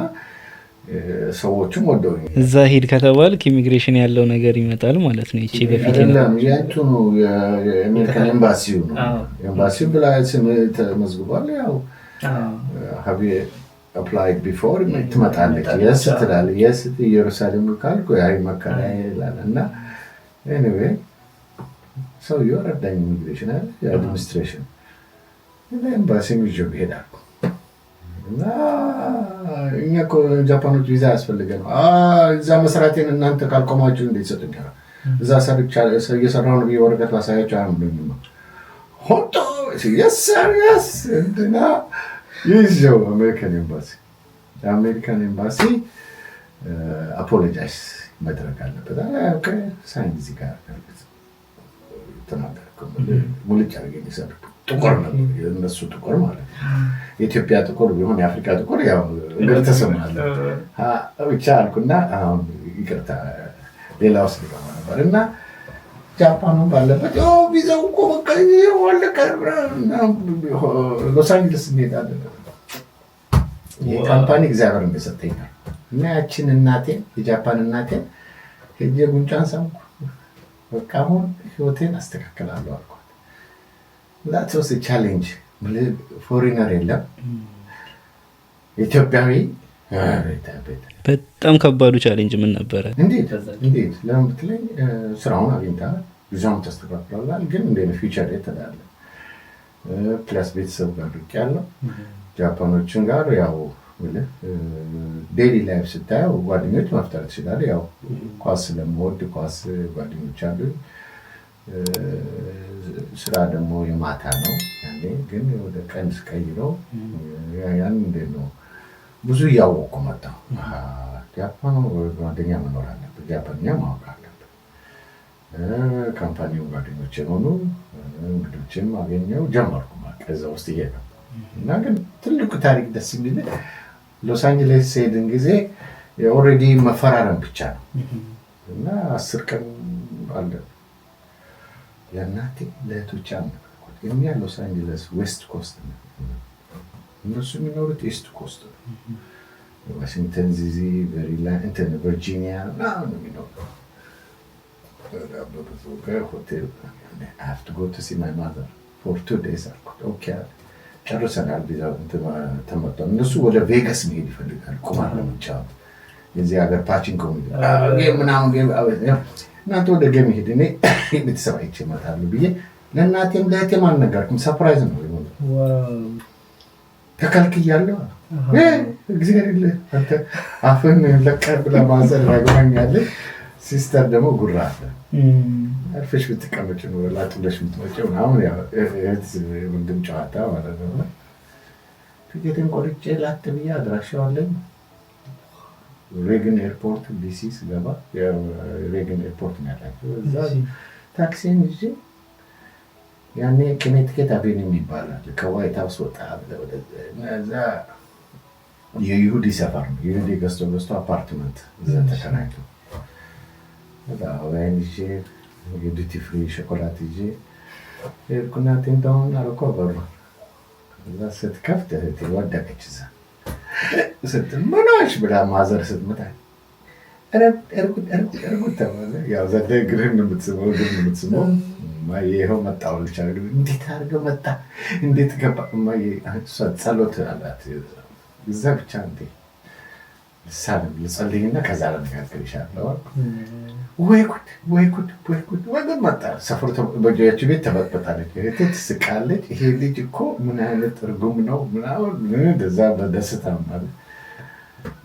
ሰዎችም ወደውኝ እዛ ሂድ ከተባልክ ኢሚግሬሽን ያለው ነገር ይመጣል ማለት ነው። ይቺ በፊት ያንቱኑ የአሜሪካን ኤምባሲው ነው። ኤምባሲው ብላ ስም ተመዝግቧል። ያው have you applied before ትመጣለች። የስ ትላለች። የስ ኢየሩሳሌም ካልኩ ያይ መከራ ይላል እና ኤኒዌይ ሰውዬው ረዳኝ። ኢሚግሬሽን አለ የአድሚኒስትሬሽን ኤምባሲም ይዤው እሄዳለሁ እና እኛ እኮ ጃፓኖች ቪዛ ያስፈልገን እዛ መስራቴን እናንተ ካልቆማችሁ እንዴት ይሰጡኛል? እዛ እየሰራሁ ነው ብዬ ወረቀት ባሳያቸው አያምኑኝም። ሆቶ የስ እንትና ይዤው አሜሪካን ኤምባሲ አፖሎጃይዝ መድረግ አለበት። ሳይን እዚህ ጋር ተናገርኩ። ሙልጭ አድርጌ የሚሰሩ ጥቁር ነው እነሱ ጥቁር ማለት ነው። የኢትዮጵያ ጥቁር ቢሆን የአፍሪካ ጥቁር ያው እግር ተሰማለ ብቻ አልኩና አሁን ይቅርታ ሌላ ውስጥ ሊገባ ነበር እና ጃፓኑ ባለበት ቪዛው እኮ በቃ ዋለቀ ሎስ አንጀለስ እንሄዳለን። ይህ ካምፓኒ እግዚአብሔር እንደሰጠኝ ነው እና ያችን እናቴን የጃፓን እናቴን ሄጄ ጉንጫን ሳምኩ። በቃ አሁን ህይወቴን አስተካክላለሁ አልኳት። That was a challenge. ፎሪነር የለም ኢትዮጵያዊ። በጣም ከባዱ ቻሌንጅ ምን ነበረ? እንዴት ለምን ብትለኝ ስራውን አግኝተሃል፣ ቪዛውን ተስተካክሏል፣ ግን እንደ ፊውቸር የተዳለ ፕላስ ቤተሰብ ጋር ድርቅ ያለው ጃፓኖችን ጋር ያው ዴይሊ ላይፍ ስታየው ጓደኞች መፍጠር ትችላለህ። ያው ኳስ ስለምወድ ኳስ ጓደኞች አሉኝ። ስራ ደግሞ የማታ ነው ያኔ ግን ወደ ቀን ስቀይረው ያን እንዴት ነው ብዙ እያወቅኩ መጣሁ። ጃፓኑ ጓደኛ መኖር አለበት፣ ጃፓንኛ ማወቅ አለበት። ካምፓኒው ጓደኞች የሆኑ እንግዶችም አገኘው ጀመርኩ እዛ ውስጥ እየገባ እና ግን ትልቁ ታሪክ ደስ የሚል ሎስ አንጀለስ ሄድን ጊዜ ኦልሬዲ መፈራረም ብቻ ነው እና 10 ቀን አለ ለእናቴ ለእህቶቼ አልነገርኳት። እኛ ሎስ አንጀለስ ዌስት ኮስት ነው፣ እነሱ የሚኖሩት ኢስት ኮስት ነው። ዋሽንግተን ዲሲ፣ ሜሪላንድ፣ ቨርጂኒያ ምናምን ነው የሚኖሩት። ሆቴል I have to go to see my mother for 2 days አልኩት። ኦኬ ጨርሰናል። ቪዛ ተመጣጣ። እነሱ ወደ ቬጋስ መሄድ ይፈልጋል ቁማር ለመጫወት የዚህ ሀገር ፓቺንኮ ምናምን እናንተ ወደ ጌም ሄድ እኔ ቤተሰብ አይቼ እመጣለሁ ብዬ ለእናቴም ለእህቴም አልነገርኩም። ሰርፕራይዝ ነው ተከልክያለሁ። እግዚአብሔር ይልህ አንተ አፍህን ለቀህ ብላ ማዘር ያገናኛለህ። ሲስተር ደግሞ ጉራ አለ አርፈሽ ብትቀመጭ ነው ላጥለሽ የምትመጪው አሁን ያው ወንድም ጨዋታ ማለት ነው። ትኬቴን ቆርጬ ላጥ ብዬ አድራሻው አለኝ። ሬገን ኤርፖርት ዲሲ ስገባ ሬገን ኤርፖርት ነው ያላቸው። እዛ ታክሲን ይዤ ያኔ ኮኔቲከት አቬኒው ይባላል ከዋይት ሃውስ ወጣ እዛ የይሁዲ ሰፈር ነው። ይሁዲ ገዝቶ አፓርትመንት እዛ ተከራይቶ ወይን ይዤ የዱቲ ፍሪ ሾኮላት ይዤ ሄድኩና ቴንታውን አልኮ በሩ እዛ ስትከፍት እህቴ ወደቀች። እዛ ስትል ምናሽ ብላ ማዘር ስትመታኝ እርጉት ተባለ። ያው ዘደ እግርህን የምትስመው እማዬ ይኸው መጣሁ ልቻለሁ። እንዴት አድርገህ መጣ እንዴት ገባ እማዬ? እሷ ጸሎት አላት እዛ ብቻ እንዴ ልሳለም ልጸልይና ከዛ ለነጋገርሻለሁ። ወይ ጉድ መጣ። ሰፈሩ በጆያችሁ ቤት ተበጥበጣለች። እህቴ ትስቃለች። ይሄ ልጅ እኮ ምን አይነት እርጉም ነው ምናምን እንደዛ በደስታ ማለት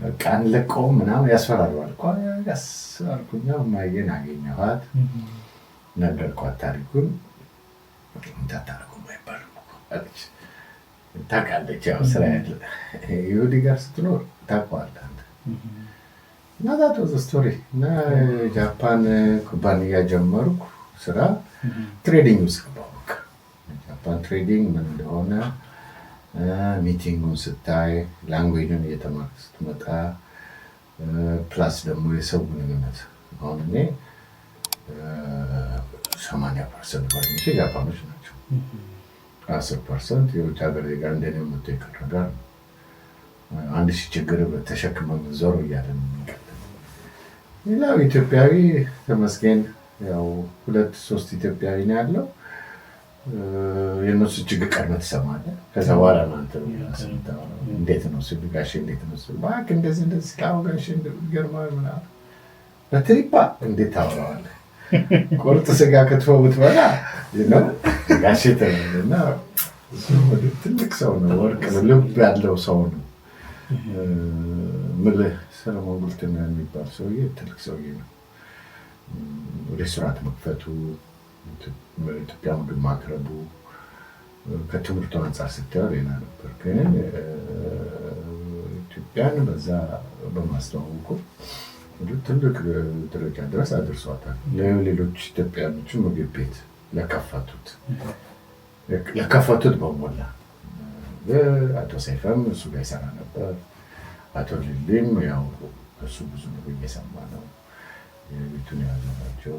በቃ አንለቀውም ምናምን ያስፈራረዋል እኮ አልኩኛ። እማዬን አገኘኋት፣ ነገርኳት ታሪኩን። እንዳታረጉም አይባልም እኮ አለች። ታውቃለች ያው ስራ ያለ ይሁዲ ጋር ስትኖር ታውቀዋለህ አንተ። እና ዛት ዋዝ ስቶሪ። እና ጃፓን ኩባንያ ጀመርኩ ስራ ትሬዲንግ ውስጥ ገባሁ። በቃ ጃፓን ትሬዲንግ ምን እንደሆነ ሚቲንጉን ስታይ ላንጉዌጅን እየተማርክ ስትመጣ ፕላስ ደግሞ የሰው ግንኙነት አሁን እኔ 80% ጓደኞቼ ጃፓኖች ናቸው። 10% የውጭ ሀገር ዜጋ እንደኔ መጥቶ የቀረ ጋር ነው። 1000 ችግር ተሸክመን ዞር እያለ ነው የሚቀጥለው። ሌላው ኢትዮጵያዊ ተመስገን ያው 2-3 ኢትዮጵያዊ ነው ያለው። የእነሱ ችግር ቀድመህ ትሰማለህ። ከዛ በኋላ እናንተ እንዴት ነው ሲሉ ጋሼ እንዴት ነው ሲሉ እባክህ እንደዚህ ስላው ጋሼ ይገርማል ምናምን በትሪፓ እንዴት ታወራዋለህ? ቁርጥ ስጋ ክትፎ ብትበላ ጋሼ ተለና ትልቅ ሰው ነው። ወርቅ ልብ ያለው ሰው ነው። ምልህ ሰለሞን ጉልትና የሚባል ሰውዬ ትልቅ ሰውዬ ነው። ሬስቶራንት መክፈቱ፣ ኢትዮጵያ ምግብ ማቅረቡ ከትምህርቱ አንጻር ስታየው ሌላ ነበር። ግን ኢትዮጵያን በዛ በማስተዋወቁ ትልቅ ደረጃ ድረስ አድርሷታል። ሌሎች ኢትዮጵያኖችን ምግብ ቤት ለከፈቱት በሞላ አቶ ሰይፈም እሱ ጋር ይሰራ ነበር። አቶ ሊሊም ያው እሱ ብዙ ነገር እየሰማ ነው። የቤቱን ያዘናቸው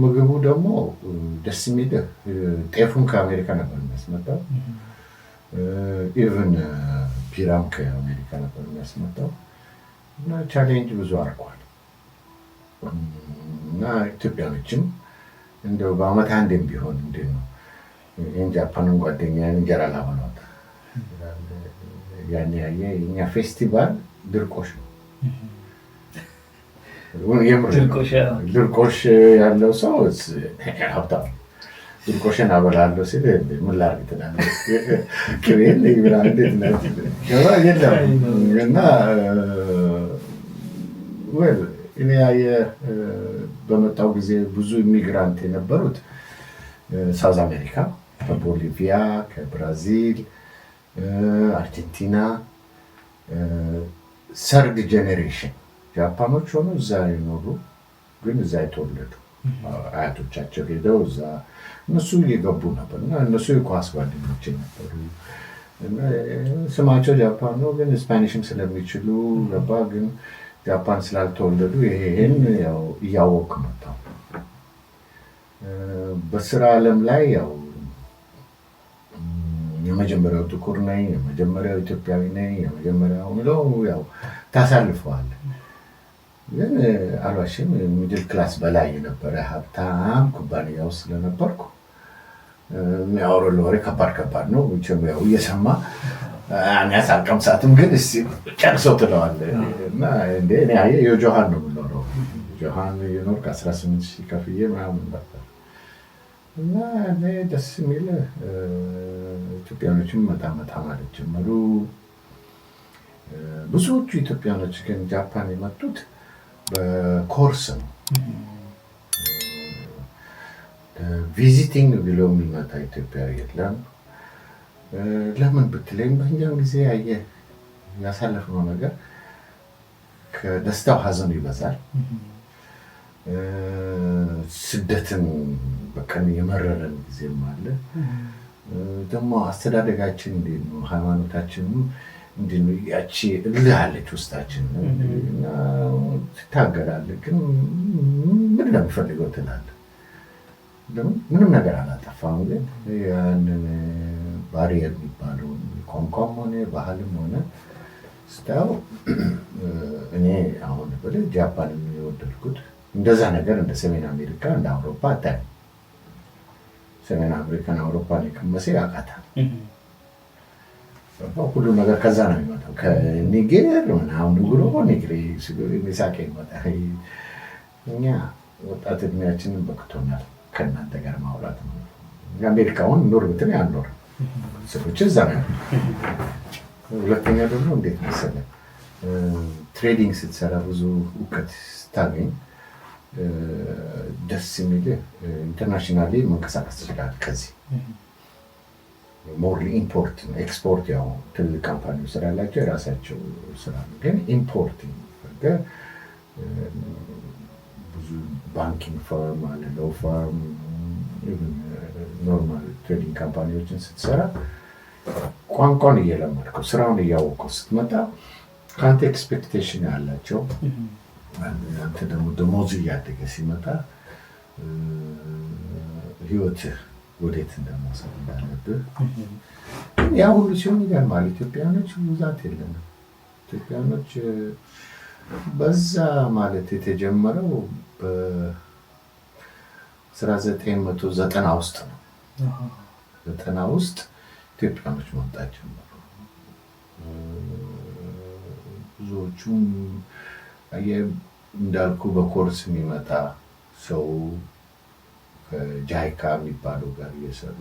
ምግቡ ደግሞ ደስ የሚልህ ጤፉን ከአሜሪካ ነበር የሚያስመጣው። ኢቨን ቢራም ከአሜሪካ ነበር የሚያስመጣው። እና ቻሌንጅ ብዙ አድርጓል። እና ኢትዮጵያኖችም እንደው በአመት አንዴም ቢሆን እንዴት ነው ይህን ጃፓንን ጓደኛዬን እንጀራ ላበሏት ያኔ ያየ የእኛ ፌስቲቫል ድርቆሽ ነው። ድርቆሽ ያለው ሰው ሀብታም ድርቆሽን አበላለሁ ሲል ምን ላድርግ ትላለህ? ቅቤ ብላ እንዴት የለም እና እኔ በመጣው ጊዜ ብዙ ኢሚግራንት የነበሩት ሳውዝ አሜሪካ ከቦሊቪያ፣ ከብራዚል፣ አርጀንቲና ሰርድ ጄኔሬሽን ጃፓኖች ሆኑ እዛ የኖሩ ግን እዛ የተወለዱ አያቶቻቸው ሄደው እዛ እነሱ እየገቡ ነበር እና እነሱ የኳስ ጓደኞች ነበሩ። ስማቸው ጃፓን ነው ግን ስፓኒሽም ስለሚችሉ ገባ። ግን ጃፓን ስላልተወለዱ ይሄን ያው እያወቅኩ መጣሁ። በስራ ዓለም ላይ ያው የመጀመሪያው ጥቁር ነኝ፣ የመጀመሪያው ኢትዮጵያዊ ነኝ፣ የመጀመሪያው ምለው ያው ታሳልፈዋል። ግን አልዋሽም ሚድል ክላስ በላይ የነበረ ሀብታም ኩባንያ ውስጥ ስለነበርኩ የሚያወሩ ወሬ ከባድ ነው። ያው እየሰማ እኔስ አልቀምሳትም፣ ግን እስኪ ጨርሰው ትለዋለህ እና እኔ የጆሃን ነው የምኖረው። ጆሃን የኖርክ 18 ሺህ ከፍዬ ምናምን ነበር እና ደስ የሚል ኢትዮጵያኖችም መጣ ማለት ጀመሩ። ብዙዎቹ ኢትዮጵያኖች ግን ጃፓን የመጡት በኮርስ ነው። ቪዚቲንግ ብሎ የሚመጣ ኢትዮጵያዊ የለም። ለምን ብትለኝ በእኛም ጊዜ ያሳለፍነው ነገር ከደስታው ሀዘኑ ይበዛል። ስደትን በቀን የመረረን ጊዜም አለ። ደግሞ አስተዳደጋችን እንዴት ነው? ሃይማኖታችንም እንዴት ነው? ያቺ እልህ አለች ውስጣችን እና ትታገላለህ። ግን ምን ነው የሚፈልገው ትላለህ። ምንም ነገር አላጠፋም። ግን ያንን ባሪየር የሚባለውን ቋንቋም ሆነ ባህልም ሆነ ስታየው እኔ አሁን ብለህ ጃፓን የወደድኩት እንደዛ ነገር እንደ ሰሜን አሜሪካ እንደ አውሮፓ አታይም። ሰሜን አሜሪካን አውሮፓን የቀመሰ ያውቃታል። ሁሉ ነገር ከዛ ነው የሚመጣው። ከኒጌር ምናምን ጉሮ ኒግሪ ሚሳቄ ይመጣል። እኛ ወጣት እድሜያችንን በቅቶናል ከእናንተ ጋር ማውራት ነው። የአሜሪካውን ኑር ብትል ያኖር ሰዎች እዛ ነው። ሁለተኛ ደግሞ እንዴት መሰለህ ትሬዲንግ ስትሰራ ብዙ እውቀት ስታገኝ ደስ የሚልህ ኢንተርናሽናሊ መንቀሳቀስ ትችላለህ። ከዚህ ሞር ኢምፖርት ኤክስፖርት ያው ትልቅ ካምፓኒ ስራ ያላቸው የራሳቸው ስራ ነው። ግን ኢምፖርት ብዙ ባንኪንግ ፈርም አለ፣ ሎው ፈርም፣ ኖርማል ትሬዲንግ ካምፓኒዎችን ስትሰራ ቋንቋን እየለመድከው ስራውን እያወቀው ስትመጣ ከአንተ ኤክስፔክቴሽን ያላቸው አንተ ደግሞ ደሞዝ እያደገ ሲመጣ ህይወትህ ወዴት እንደመውሰድ እንዳለብህ ያ ሁሉ ሲሆን ይገርማል። ኢትዮጵያኖች ብዛት የለንም። ኢትዮጵያኖች በዛ ማለት የተጀመረው በ1990 ውስጥ ነው። 90 ውስጥ ኢትዮጵያኖች መምጣት ጀመሩ። ብዙዎቹም እንዳልኩ በኮርስ የሚመጣ ሰው ከጃይካ የሚባለው ጋር እየሰሩ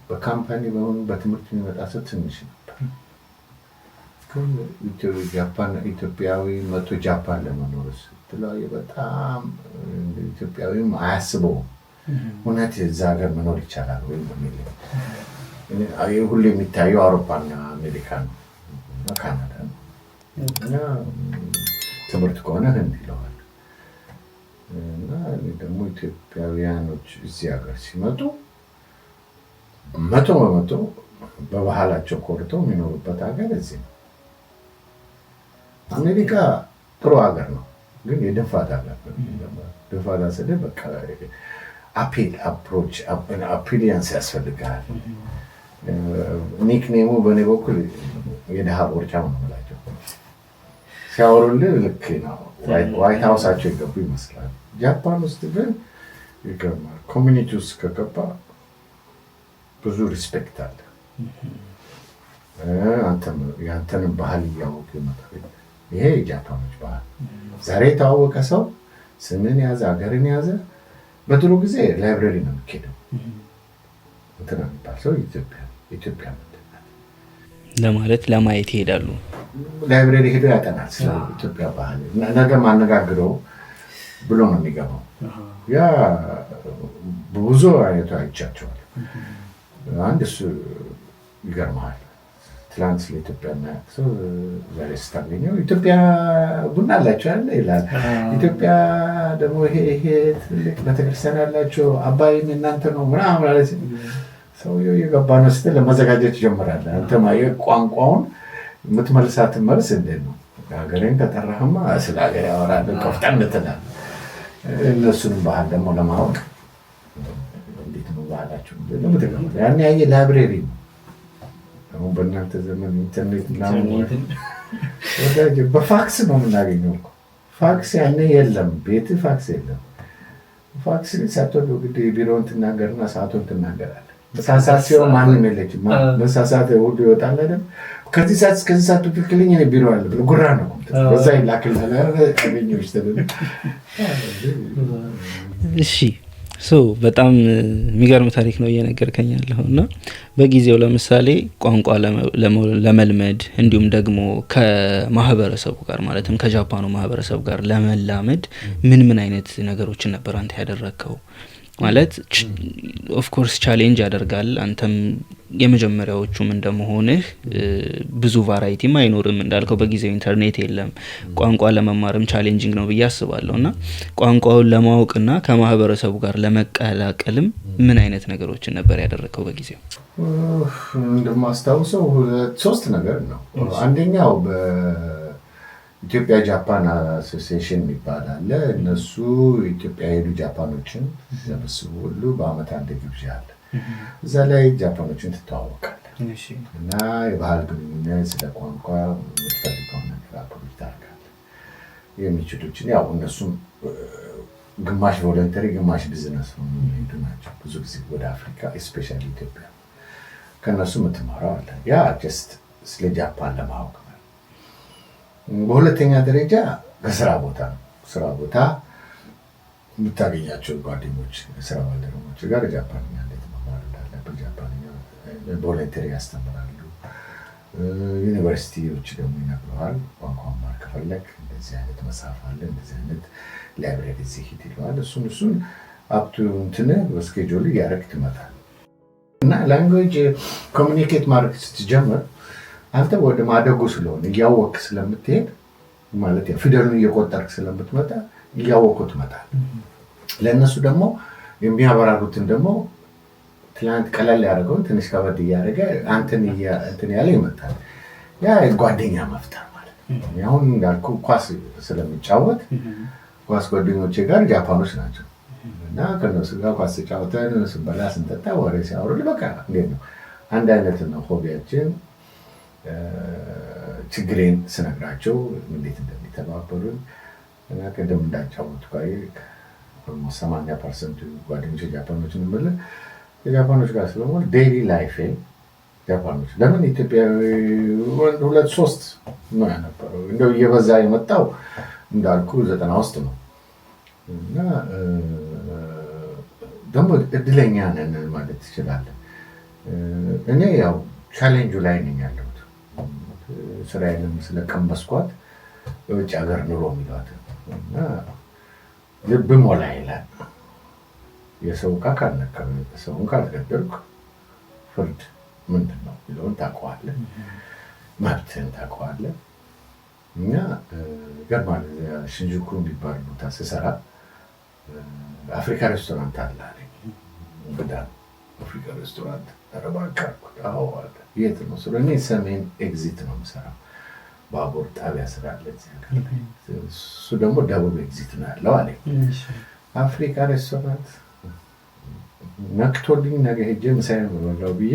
በካምፓኒ በሆኑ በትምህርት የሚመጣ ሰው ትንሽ ነበር። ኢትዮጵያዊ መቶ ጃፓን ለመኖር ስትለው በጣም ኢትዮጵያዊም አያስበውም። እውነት እዛ ሀገር መኖር ይቻላል ወይም በሚል ሁሉ የሚታየው አውሮፓና አሜሪካ ነው እና ካናዳ ነው እና ትምህርት ከሆነ ህንድ ይለዋል። እና ደግሞ ኢትዮጵያውያኖች እዚህ ሀገር ሲመጡ 100% በባህላቸው ኮርተው የሚኖሩበት ሀገር እዚህ ነው። አሜሪካ ጥሩ ሀገር ነው፣ ግን የድንፋታ ሀገር ነው። ድንፋታ ስልህ በቃ አፒሊያንስ ያስፈልጋል። ኒክኔሙ በእኔ በኩል የድሃ ቦርጫም ነው የምላቸው። ሲያወሩልህ ልክ ነው ዋይት ሀውሳቸው የገቡ ይመስላል። ጃፓን ውስጥ ግን ይገርማል። ኮሚኒቲ ውስጥ ከገባ ብዙ ሪስፔክት አለ። የአንተንም ባህል እያወቁ ይመጣል። ይሄ የጃፓኖች ባህል። ዛሬ የተዋወቀ ሰው ስምን ያዘ ሀገርን ያዘ። በድሮ ጊዜ ላይብረሪ ነው የሚኬደው። እንትና የሚባል ሰው ኢትዮጵያ ለማለት ለማየት ይሄዳሉ። ላይብረሪ ሄዶ ያጠናል ስለ ኢትዮጵያ ባህል። ነገ ማነጋግረው ብሎ ነው የሚገባው። ያ ብዙ አይነቱ አይቻቸዋል። አንድ እሱ ይገርመሃል። ትላንት ስለ ኢትዮጵያ የሚያውቅ ሰው ዛሬ ስታገኘው ኢትዮጵያ ቡና አላቸው ያለ ይላል። ኢትዮጵያ ደግሞ ይሄ ትልቅ ቤተክርስቲያን ያላቸው አባይም እናንተ ነው ምናምን ማለት ሰውየው የገባ ነው ስትል ለመዘጋጀት ይጀምራል። አንተማ ቋንቋውን የምትመልሳትን መልስ እንዴት ነው? ሀገሬን ከጠራህማ ስለ ሀገር ያወራል ቆፍጠን ትላለህ። እነሱንም ባህል ደግሞ ለማወቅ እንዴት ነው ባህላቸው ያን ያየ ላይብሬሪ ነው። አሁን በእናንተ ዘመን ኢንተርኔት በፋክስ ነው የምናገኘው። ፋክስ ያኔ የለም፣ ቤት ፋክስ የለም። ፋክስ ሳትወድ እንግዲህ ቢሮውን ትናገርና ሰዓቱን ትናገራለህ። መሳሳት ሲሆን ማንም የለችም። መሳሳት ሁሉ ይወጣል አይደል? ከዚህ ሰዓት እስከዚህ ሰዓት ትክክለኛ ቢሮ አለ ብለህ ጉራ ነው በዛ ይላክልሃል። ቀበኞች ተብሎ እሺ በጣም የሚገርም ታሪክ ነው እየነገርከኝ ያለኸው እና በጊዜው ለምሳሌ ቋንቋ ለመልመድ እንዲሁም ደግሞ ከማህበረሰቡ ጋር ማለትም ከጃፓኑ ማህበረሰብ ጋር ለመላመድ ምን አይነት ነገሮችን ነበር አንተ ያደረግከው? ማለት ኦፍኮርስ ቻሌንጅ ያደርጋል። አንተም የመጀመሪያዎቹም እንደመሆንህ ብዙ ቫራይቲም አይኖርም እንዳልከው፣ በጊዜው ኢንተርኔት የለም። ቋንቋ ለመማርም ቻሌንጂንግ ነው ብዬ አስባለሁ። እና ቋንቋውን ለማወቅና ከማህበረሰቡ ጋር ለመቀላቀልም ምን አይነት ነገሮችን ነበር ያደረግከው በጊዜው? እንደማስታውሰው 3 ነገር ነው። አንደኛው ኢትዮጵያ ጃፓን አሶሲዬሽን የሚባል አለ። እነሱ ኢትዮጵያ የሄዱ ጃፓኖችን ሲሰበስቡ ሁሉ በአመት አንድ ግብዣ አለ። እዛ ላይ ጃፓኖችን ትተዋወቃለህ እና የባህል ግንኙነት፣ ስለ ቋንቋ የምትፈልገውን ነገር አፕሮች ታደርጋለህ። የሚችሉችን ያው እነሱም ግማሽ ቮለንተሪ ግማሽ ቢዝነስ ነው የሚሄዱ ናቸው። ብዙ ጊዜ ወደ አፍሪካ ስፔሻሊ ኢትዮጵያ ከእነሱ የምትማረው አለ። ያ ጀስት ስለ ጃፓን ለማወቅ። በሁለተኛ ደረጃ ከስራ ቦታ ነው። ስራ ቦታ የምታገኛቸው ጓደኞች፣ ስራ ባልደረቦች ጋር ጃፓንኛ እንዴት መማር እንዳለብህ ጃፓንኛ በቮለንተሪ ያስተምራሉ። ዩኒቨርሲቲዎች ደግሞ ይነግረዋል። ቋንቋ መማር ከፈለግ እንደዚህ አይነት መጽሐፍ አለ፣ እንደዚህ አይነት ላይብሬሪ እዚህ ሂድ ይለዋል። እሱን አፕቱ እንትን በስኬጁል እያደረግ ትመጣል እና ላንጉዌጅ ኮሚኒኬት ማድረግ ስትጀምር አንተ ወደ ማደጉ ስለሆነ እያወቅህ ስለምትሄድ ማለት ፊደሉን እየቆጠርክ ስለምትመጣ እያወቅሁ ትመጣለህ። ለእነሱ ደግሞ የሚያበራሩትን ደግሞ ትላንት ቀለል ያደረገውን ትንሽ ከበድ እያደረገ አንተን ያለ ይመጣል። ያ ጓደኛ መፍጠር ማለት ነው። አሁን እንዳልኩ ኳስ ስለሚጫወት ኳስ ጓደኞቼ ጋር ጃፓኖች ናቸው እና ከነሱ ጋር ኳስ ተጫወተን ስንበላ ስንጠጣ ወሬ ሲያወሩ በቃ እንዴት ነው አንድ አይነት ነው ሆቢያችን። ችግሬን ስነግራቸው እንዴት እንደሚተባበሩን እና ቀደም እንዳጫወቱ ጋር 80% ጓደኞች ጃፓኖችን እንበል የጃፓኖች ጋር ስለሆነ ዴይሊ ላይፍ ጃፓኖች ለምን ኢትዮጵያዊ 2-3 ነው ያነበረው። እንደው እየበዛ የመጣው እንዳልኩ 90 ውስጥ ነው እና ደግሞ እድለኛ ነን ማለት ትችላለህ። እኔ ያው ቻሌንጁ ላይ ነኝ ያለሁት። ስራዬንም ስለቀመስኳት በውጭ ሀገር ኑሮ የሚሏት እና ልብ ሞላ ይላል። የሰው ዕቃ ካልነካሁ፣ ሰውን ካልገደልኩ ፍርድ ምንድን ነው የሚለውን ታውቀዋለህ፣ መብትህን ታውቀዋለህ። እና ገርማል ሽንጁኩ የሚባል ቦታ ስሰራ አፍሪካ ሬስቶራንት አለ አለኝ። እንግዳ አፍሪካ ሬስቶራንት ተረባካልኩ። የት ነው ስለ እኔ ሰሜን ኤግዚት ነው የምሰራው። ባቡር ጣቢያ ስላለ እሱ ደግሞ ደቡብ ኤግዚት ነው ያለው አለኝ። አፍሪካ ሬስቶራንት ነክቶልኝ ነገ ሄጄ ምሳዬን በበላው ብዬ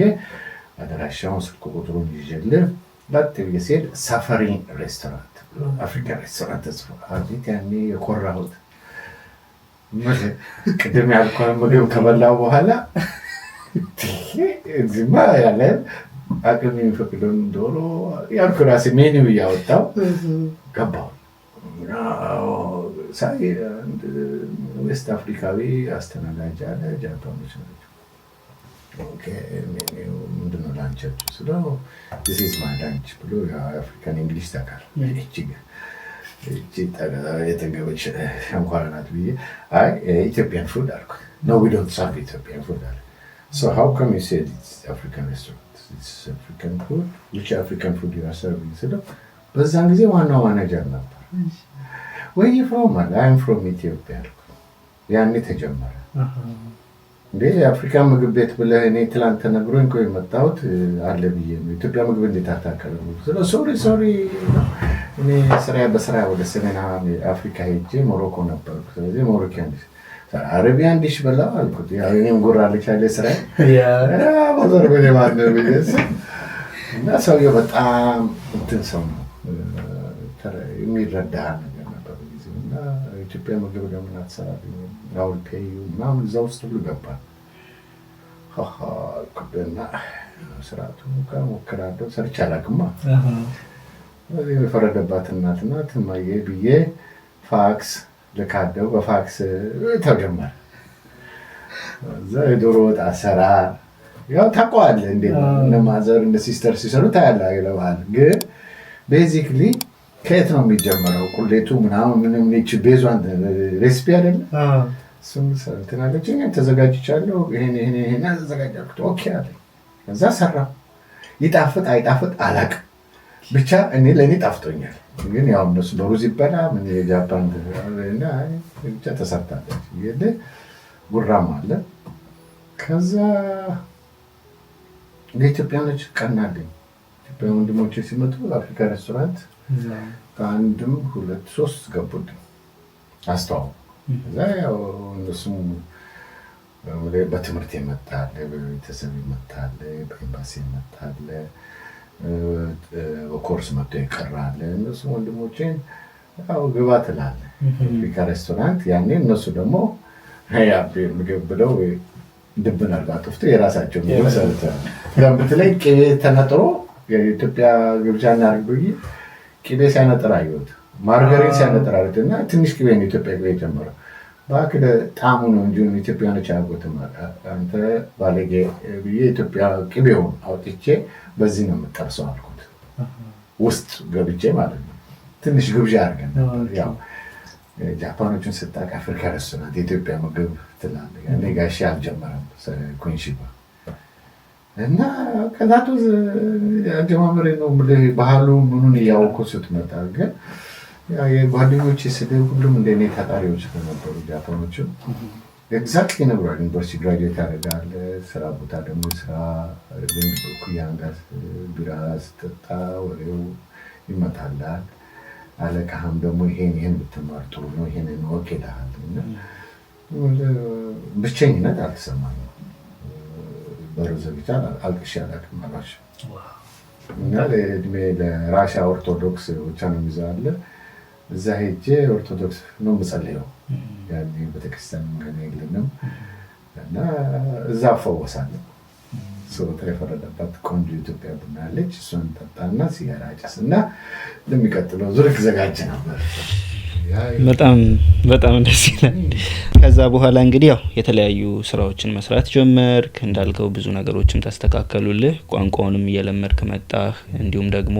አድራሻውን ስልክ ቁጥሩን ይዤልህ ላት ብዬ ስሄድ ሳፋሪ ሬስቶራንት አፍሪካ ሬስቶራንት ተጽፎ አቤት ያኔ የኮራሁት ቅድም ያልኩህን ምግብ ከበላው በኋላ እዚህማ ያለ አቅም የሚፈቅደውን ዶሮ ያልኩ ራሴ ሜኒው እያወጣው ገባሁ። ሳይ ዌስት አፍሪካዊ አስተናጋጅ አለ። ጃፓኖች ናቸው። ሜኒው ምንድነው ላንቻችሁ ስለው this is my lunch ብሎ የአፍሪካን እንግሊሽ ታውቃለህ የጠገበች ሸንኳራ ናት ብዬ አይ ኢትዮጵያን ፉድ አልኩት። No, we don't serve Ethiopian food. So how come you said it's African restaurant? አፍሪካን ፉድ which African food you are serving ስለው በዛን ጊዜ ዋናው ማኔጀር ነበር። ወይ ፍሮም አይ አም ፍሮም ኢትዮጵያ አልኩ። ያኔ ተጀመረ እንዴ የአፍሪካ ምግብ ቤት ብለህ እኔ ትላንት ተነግሮኝ እኮ የመጣሁት አለ ብዬ ነው። ኢትዮጵያ ምግብ እንዴት አታቀርቡ? ሶሪ እኔ በስራ ወደ ሰሜን አፍሪካ ሄጄ ሞሮኮ ነበርኩ። ስለዚህ ሞሮኮን አረቢያን ዲሽ በላው አልኩት። ያው እኔም ጎራለች አለ ስራ ባዛር በኔ ማለት ነው። እና ሰውየው በጣም እንትን ሰው ነው የሚረዳ ነገር ነበር ጊዜ እና ኢትዮጵያ ምግብ ለምን አትሰራልኝ? አሁን ፔዩ ምናምን እዛ ውስጥ ሁሉ ገባ። ኩበና ስራቱ ሞክራለሁ ሰርቼ አላውቅማ። የፈረደባት እናት ናት እማዬ ብዬ ፋክስ ልካደው በፋክስ ተጀመረ። እዛ የዶሮ ወጥ አሰራር ያው ታውቀዋለህ እንዴት ነው እነ ማዘር እነ ሲስተር ሲሰሩ ታያለህ ይለዋል። ግን ቤዚክሊ ከየት ነው የሚጀመረው? ቁሌቱ ምናምን ምንም ነች ቤዟን ሬሲፒ አይደለ? እሱም ሰርተናለች። እኔ ተዘጋጅቻለሁ ይሄን አዘጋጃለሁ። ኦኬ አለ። ከዛ ሰራው። ይጣፍጥ አይጣፍጥ አላውቅም፣ ብቻ ለእኔ ጣፍጦኛል። ግን ያው እነሱ በሩዝ ይበላ ምን የጃፓን እና ብቻ ተሰርታለች። ይሄ ጉራም አለ። ከዛ ለኢትዮጵያኖች ቀናለኝ። ኢትዮጵያ ወንድሞቼ ሲመጡ አፍሪካ ሬስቶራንት ከአንድም 2 3 ገቡልኝ አስተዋወቁ። ከዛ ያው እነሱም በትምህርት ይመጣል፣ በቤተሰብ ይመጣል፣ በኤምባሲ ይመጣል፣ በኮርስ መጥቶ ይቀራል። እነሱ ወንድሞቼን ያው ግባ ትላለህ አፍሪካ ሬስቶራንት። ያኔ እነሱ ደግሞ ምግብ ብለው ድብን አድርጋ ጥፍቶ የራሳቸው ምግብ ሰርተዋል። ለምትለኝ ቅቤ ተነጥሮ የኢትዮጵያ ግብዣ እናድርግ ብዬ ቅቤ ሲያነጥር አየሁት፣ ማርገሪን ሲያነጥር አየሁት። እና ትንሽ ቅቤ ነው ኢትዮጵያ ቅቤ ጀመረው። እባክህ ጣዕሙ ነው እንጂ ኢትዮጵያኖች አያውቁትም። አንተ ባለጌ ብዬ ኢትዮጵያ ቅቤውን አውጥቼ በዚህ ነው የምጠብሰው አልኩት። ውስጥ ገብቼ ማለት ነው። ትንሽ ግብዣ አድርገን ነበር። ያው ጃፓኖቹን ስታውቅ አፍሪካ ሬስቶራንት የኢትዮጵያ ምግብ ትላለህ። እኔ ጋሼ አልጀመረም ኩንሺባ እና ከዛቱ አጀማመሬ ነው ባህሉ ምኑን እያወኩ ስትመጣ ግን የጓደኞቼ ስድብ ሁሉም እንደኔ ታጣሪዎች ነበሩ። ጃፓኖችም ኤግዛክትሊ ነግሯል። ዩኒቨርሲቲ ግራጁዌት ያደርጋል። ስራ ቦታ ደግሞ ስራ ኩያን ጋር ቢራ ስጠጣ ወሬው ይመጣላል። አለቃህም ደግሞ ይሄን ብትማር ጥሩ ነው ይሄንን ወቅ ይልሃል። ብቸኝነት አልተሰማኝም። በሮዘ ብቻ አልቅሼ አላውቅም አሏቸው እና ለእድሜ ለራሻ ኦርቶዶክስ ብቻ ነው የሚዛለ እዛ ሄጄ ኦርቶዶክስ ነው የምጸልየው። ያኔ ቤተክርስቲያን ገና የለንም እና እዛ አፈወሳለሁ። ሰውታ የፈረደባት ቆንጆ ኢትዮጵያ ቡና አለች። እሷን ጠጣና ሲጋራ አጨስና ለሚቀጥለው ዙር ዘጋጅ ነበር። በጣም ደስ ይላል። ከዛ በኋላ እንግዲህ ያው የተለያዩ ስራዎችን መስራት ጀመርክ። እንዳልከው ብዙ ነገሮችም ተስተካከሉልህ። ቋንቋውንም እየለመድክ መጣህ። እንዲሁም ደግሞ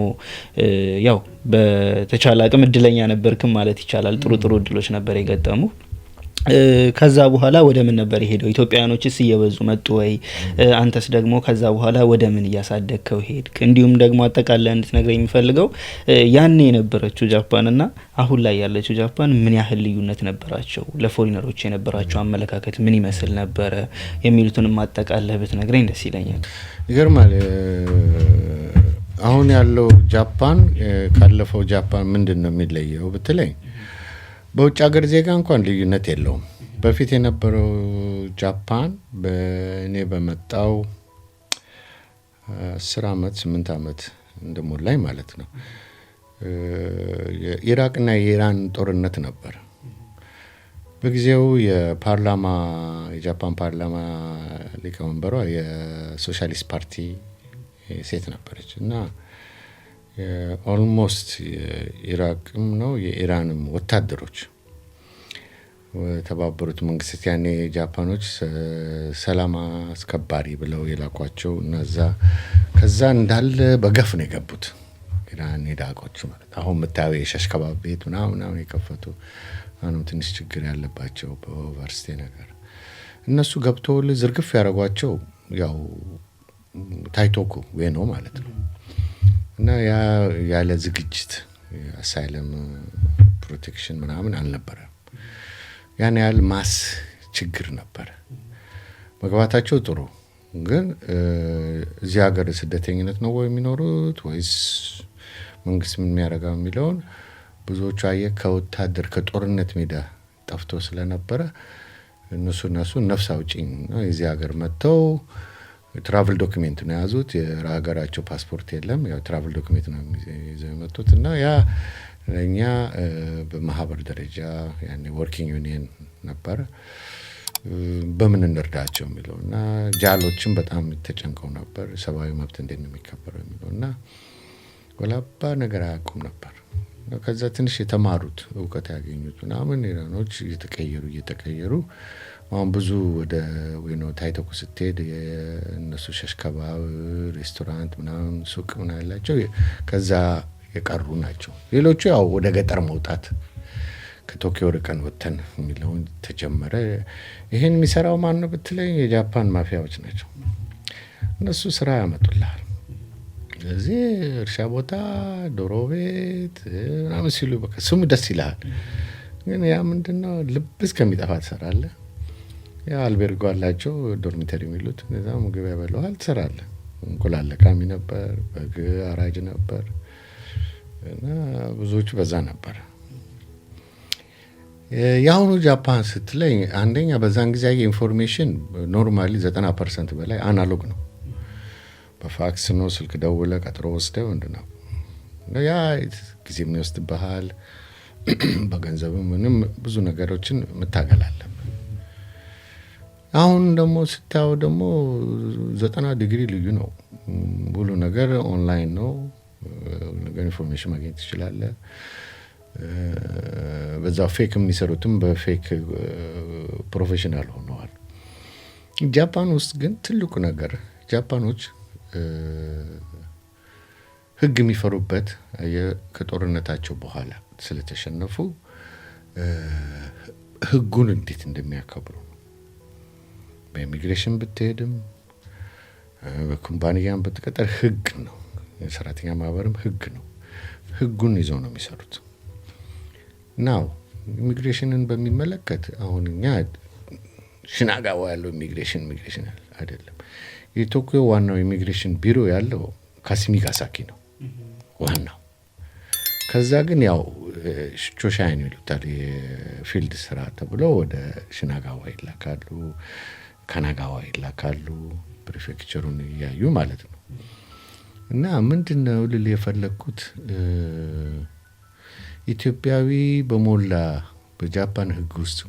ያው በተቻለ አቅም እድለኛ ነበርክም ማለት ይቻላል። ጥሩ እድሎች ነበር የገጠሙ። ከዛ በኋላ ወደ ምን ነበር የሄደው? ኢትዮጵያውያኖችስ እየበዙ መጡ ወይ? አንተስ ደግሞ ከዛ በኋላ ወደ ምን እያሳደግከው ሄድክ? እንዲሁም ደግሞ አጠቃላይ እንድትነግረኝ የሚፈልገው ያኔ የነበረችው ጃፓን እና አሁን ላይ ያለችው ጃፓን ምን ያህል ልዩነት ነበራቸው? ለፎሪነሮች የነበራቸው አመለካከት ምን ይመስል ነበረ? የሚሉትንም አጠቃላይ ብትነግረኝ ደስ ይለኛል። ይገርማል። አሁን ያለው ጃፓን ካለፈው ጃፓን ምንድን ነው የሚለየው ብትለኝ በውጭ ሀገር ዜጋ እንኳን ልዩነት የለውም። በፊት የነበረው ጃፓን በእኔ በመጣው 10 ዓመት 8 ዓመት እንደሞላኝ ማለት ነው የኢራቅና የኢራን ጦርነት ነበር። በጊዜው የጃፓን ፓርላማ ሊቀመንበሯ የሶሻሊስት ፓርቲ ሴት ነበረች እና ኦልሞስት የኢራቅም ነው የኢራንም ወታደሮች የተባበሩት መንግስታት ያኔ ጃፓኖች ሰላም አስከባሪ ብለው የላኳቸው እና ከዛ እንዳለ በገፍ ነው የገቡት ኢራን ኢራቆች ማለት አሁን የምታየው የሸሽከባብ ቤት ምናምን የከፈቱ አሁንም ትንሽ ችግር ያለባቸው በዩኒቨርሲቲ ነገር እነሱ ገብተው ዝርግፍ ያደረጓቸው ያው ታይቶኩ ወይ ነው ማለት ነው። እና ያለ ዝግጅት አሳይለም ፕሮቴክሽን ምናምን አልነበረም። ያን ያህል ማስ ችግር ነበረ። መግባታቸው ጥሩ ግን እዚህ ሀገር ስደተኝነት ነው ወይ የሚኖሩት ወይስ መንግስት ምን የሚያደርገው የሚለውን ብዙዎቹ ከወታደር ከጦርነት ሜዳ ጠፍቶ ስለነበረ እነሱ ነፍስ አውጪኝ ነው የዚህ ሀገር መጥተው ትራቭል ዶክሜንት ነው የያዙት። የሀገራቸው ፓስፖርት የለም። ያው ትራቭል ዶክሜንት ነው ይዘው የመጡት እና ያ ለእኛ በማህበር ደረጃ ያኔ ወርኪንግ ዩኒየን ነበረ በምን እንርዳቸው የሚለው እና ጃሎችን በጣም ተጨንቀው ነበር። ሰብአዊ መብት እንዴት ነው የሚከበረው የሚለው እና ወላባ ነገር አያውቁም ነበር። ከዛ ትንሽ የተማሩት እውቀት ያገኙት ምናምን ኢራኖች እየተቀየሩ አሁን ብዙ ወደ ወይኖ ታይቶኩ ስትሄድ የእነሱ ሸሽከባብ ሬስቶራንት ምናምን ሱቅ ምናምን ያላቸው ከዛ የቀሩ ናቸው። ሌሎቹ ያው ወደ ገጠር መውጣት ከቶኪዮ ርቀን ወጥተን የሚለውን ተጀመረ። ይሄን የሚሰራው ማን ነው ብትለኝ የጃፓን ማፊያዎች ናቸው። እነሱ ስራ ያመጡልሃል። ስለዚህ እርሻ ቦታ፣ ዶሮ ቤት ምናምን ሲሉ በቃ ስሙ ደስ ይልሃል። ግን ያ ምንድነው ልብ እስከሚጠፋ ትሰራለህ። ያ አልቤርጎ አላቸው ዶርሚተሪ የሚሉት እዛ ምግብ ያበላዋል ትሰራለህ። እንቁላል ለቃሚ ነበር፣ በግ አራጅ ነበር እና ብዙዎቹ በዛ ነበር። የአሁኑ ጃፓን ስትለኝ አንደኛ በዛን ጊዜ ኢንፎርሜሽን ኖርማሊ 90% በላይ አናሎግ ነው። በፋክስ ነው፣ ስልክ ደውለ ቀጥሮ ወስደው እንደነው ያ ጊዜ የሚወስድብሃል። በገንዘብ ምንም ብዙ ነገሮችን መታገላለን። አሁን ደግሞ ስታየው ደግሞ 90 ዲግሪ ልዩ ነው። ሁሉ ነገር ኦንላይን ነው። ነገር ኢንፎርሜሽን ማግኘት ትችላለህ። በዛው ፌክ የሚሰሩትም በፌክ ፕሮፌሽናል ሆነዋል። ጃፓን ውስጥ ግን ትልቁ ነገር ጃፓኖች ህግ የሚፈሩበት ከጦርነታቸው በኋላ ስለተሸነፉ ህጉን እንዴት እንደሚያከብሩ በኢሚግሬሽን ብትሄድም በኩምፓኒያም ብትቀጠር ህግ ነው። የሰራተኛ ማህበርም ህግ ነው። ህጉን ይዘው ነው የሚሰሩት። ናው ኢሚግሬሽንን በሚመለከት አሁን እኛ ሽናጋዋ ያለው ኢሚግሬሽን አይደለም። የቶኪዮ ዋናው ኢሚግሬሽን ቢሮ ያለው ካሲሚጋሳኪ ነው ዋናው። ከዛ ግን ያው ቾሻይን ይሉታል የፊልድ ስራ ተብሎ ወደ ሽናጋዋ ይላካሉ፣ ካናጋዋ ይላካሉ፣ ፕሪፌክቸሩን እያዩ ማለት ነው። እና ምንድነው ልል የፈለኩት ኢትዮጵያዊ በሞላ በጃፓን ህግ ውስጥ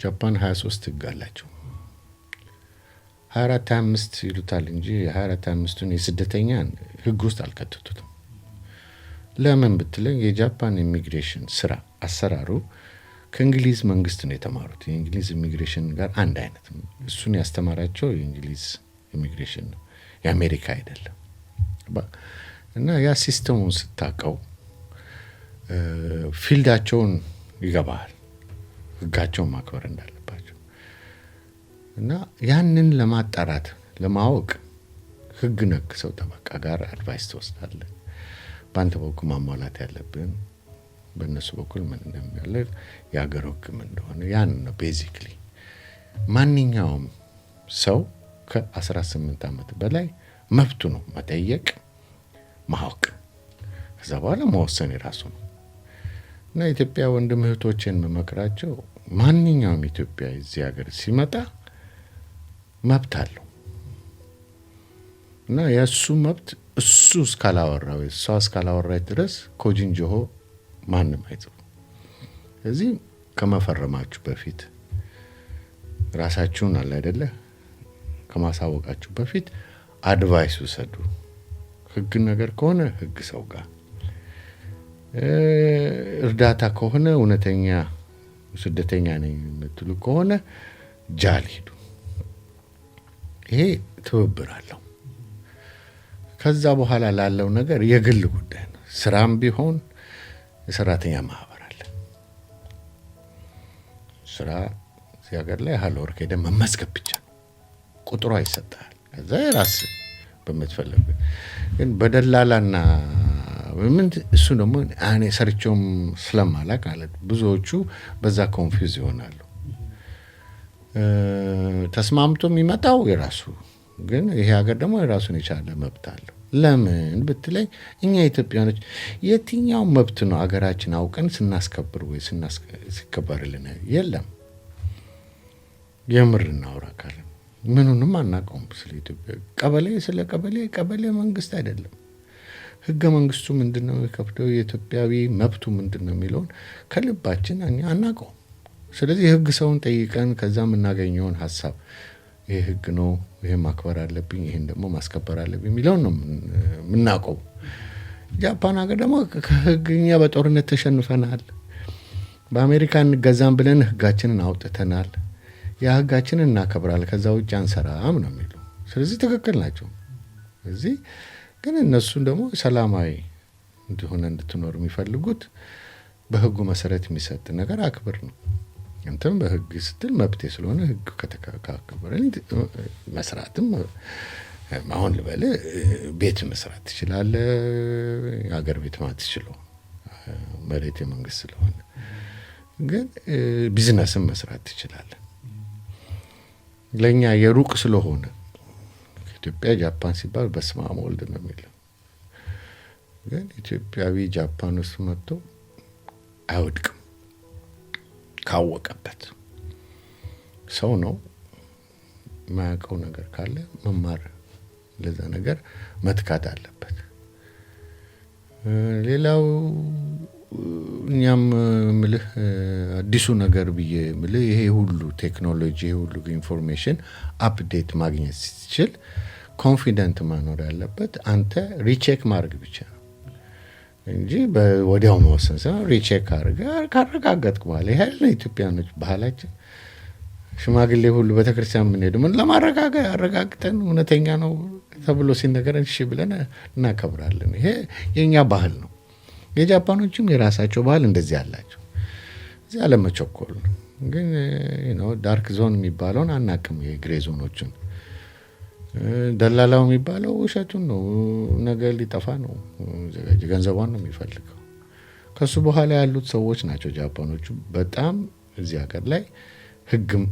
ጃፓን 23 ህግ አላቸው። 24-25 ይሉታል እንጂ 24-25ቱን የስደተኛን ህግ ውስጥ አልከተቱትም። ለምን ብትለኝ የጃፓን ኢሚግሬሽን ስራ አሰራሩ ከእንግሊዝ መንግስት ነው የተማሩት። የእንግሊዝ ኢሚግሬሽን ጋር አንድ አይነት ነው። እሱን ያስተማራቸው የእንግሊዝ ኢሚግሬሽን ነው፣ የአሜሪካ አይደለም። እና ያ ሲስተሙን ስታቀው ፊልዳቸውን ይገባል፣ ህጋቸውን ማክበር እንዳለባቸው። እና ያንን ለማጣራት ለማወቅ ህግ ነክ ሰው ጠበቃ ጋር አድቫይስ ትወስዳለህ። በአንተ በኩል ማሟላት ያለብን በእነሱ በኩል ምን እንደሚያደርግ የሀገር ህግ ምን እንደሆነ ያን ነው። ቤዚክሊ ማንኛውም ሰው ከ18 ዓመት በላይ መብቱ ነው መጠየቅ፣ ማወቅ፣ ከዛ በኋላ መወሰን የራሱ ነው። እና ኢትዮጵያ ወንድም እህቶችን መመክራቸው ማንኛውም ኢትዮጵያ እዚህ ሀገር ሲመጣ መብት አለው እና የእሱ መብት እሱ እስካላወራው እሷ እስካላወራች ድረስ ኮጂንጆሆ ማንም አይጽፉ። ስለዚህ ከመፈረማችሁ በፊት ራሳችሁን አለ አይደለ ከማሳወቃችሁ በፊት አድቫይስ ውሰዱ። ህግ ነገር ከሆነ ህግ ሰው ጋር፣ እርዳታ ከሆነ እውነተኛ ስደተኛ ነኝ የምትሉ ከሆነ ጃል ሂዱ። ይሄ ትብብር አለው። ከዛ በኋላ ላለው ነገር የግል ጉዳይ ነው። ስራም ቢሆን የሰራተኛ ማህበር አለ። ስራ እዚህ ሀገር ላይ ሀል ወርክ ሄደህ መመዝገብ ብቻ ነው። ቁጥሯ ይሰጣል። ከዛ የራስ በምትፈልግ ግን በደላላና ምን እሱ ደግሞ እኔ ሰርቼውም ስለማላቅ ማለት ብዙዎቹ በዛ ኮንፊውዝ ይሆናሉ። ተስማምቶ የሚመጣው የራሱ ግን ይሄ ሀገር ደግሞ የራሱን የቻለ መብት አለው። ለምን ብትለኝ እኛ ኢትዮጵያኖች የትኛው መብት ነው ሀገራችን አውቀን ስናስከብር ወይ ሲከበርልን? የለም። የምር እናውራ ካለን ምኑንም አናውቀውም ስለ ኢትዮጵያ። ስለ ቀበሌ መንግስት አይደለም። ህገ መንግስቱ ምንድን ነው የሚከፍተው? የኢትዮጵያዊ መብቱ ምንድን ነው የሚለውን ከልባችን አናውቀውም። ስለዚህ የህግ ሰውን ጠይቀን ከዛ የምናገኘውን ሀሳብ ይሄ ህግ ነው፣ ይሄ ማክበር አለብኝ፣ ይሄን ደግሞ ማስከበር አለብኝ የሚለውን ነው የምናውቀው። ጃፓን ሀገር ደግሞ ከህግ እኛ በጦርነት ተሸንፈናል፣ በአሜሪካ እንገዛም ብለን ህጋችንን አውጥተናል፣ ያ ህጋችንን እናከብራለን፣ ከዛ ውጭ አንሰራም ነው የሚሉ። ስለዚህ ትክክል ናቸው። ስለዚህ ግን እነሱን ደግሞ ሰላማዊ እንደሆነ እንድትኖር የሚፈልጉት በህጉ መሰረት የሚሰጥ ነገር አክብር ነው። እንተም በህግ ስትል መብቴ ስለሆነ ህግ ከተካከበረኝ መስራትም አሁን ልበል ቤት መስራት ትችላለህ። ሀገር ቤት ማለት ትችለው መሬት የመንግስት ስለሆነ ግን ቢዝነስም መስራት ትችላለህ። ለኛ የሩቅ ስለሆነ ኢትዮጵያ ጃፓን ሲባል በስመ አብ ወልድ ነው የሚለው። ግን ኢትዮጵያዊ ጃፓን ውስጥ መጥቶ አይወድቅም። ካወቀበት ሰው ነው። የማያውቀው ነገር ካለ መማር፣ ለዛ ነገር መትካት አለበት። ሌላው እኛም ምልህ አዲሱ ነገር ብዬ ምልህ ይሄ ሁሉ ቴክኖሎጂ ይሄ ሁሉ ኢንፎርሜሽን አፕዴት ማግኘት ስትችል ኮንፊደንት መኖር ያለበት አንተ ሪቼክ ማድረግ ብቻ ነው እንጂ ወዲያው መወሰን ሳይሆን ሪቼክ ካረጋገጥክ በኋላ ይሄ ኢትዮጵያኖች ባህላችን ሽማግሌ ሁሉ ቤተክርስቲያን የምንሄድ ምን አረጋግጠን እውነተኛ ነው ተብሎ ሲነገረን እሺ ብለን እናከብራለን። ይሄ የኛ ባህል ነው። የጃፓኖችም የራሳቸው ባህል እንደዚህ አላቸው። እዚህ አለመቸኮል ነው። ግን ዳርክ ዞን የሚባለውን አናቅም። የግሬ ዞኖችን ደላላው የሚባለው ውሸቱን ነው። ነገ ሊጠፋ ነው። ገንዘቧን ነው የሚፈልገው። ከሱ በኋላ ያሉት ሰዎች ናቸው ጃፓኖቹ በጣም እዚህ ሀገር ላይ ህግም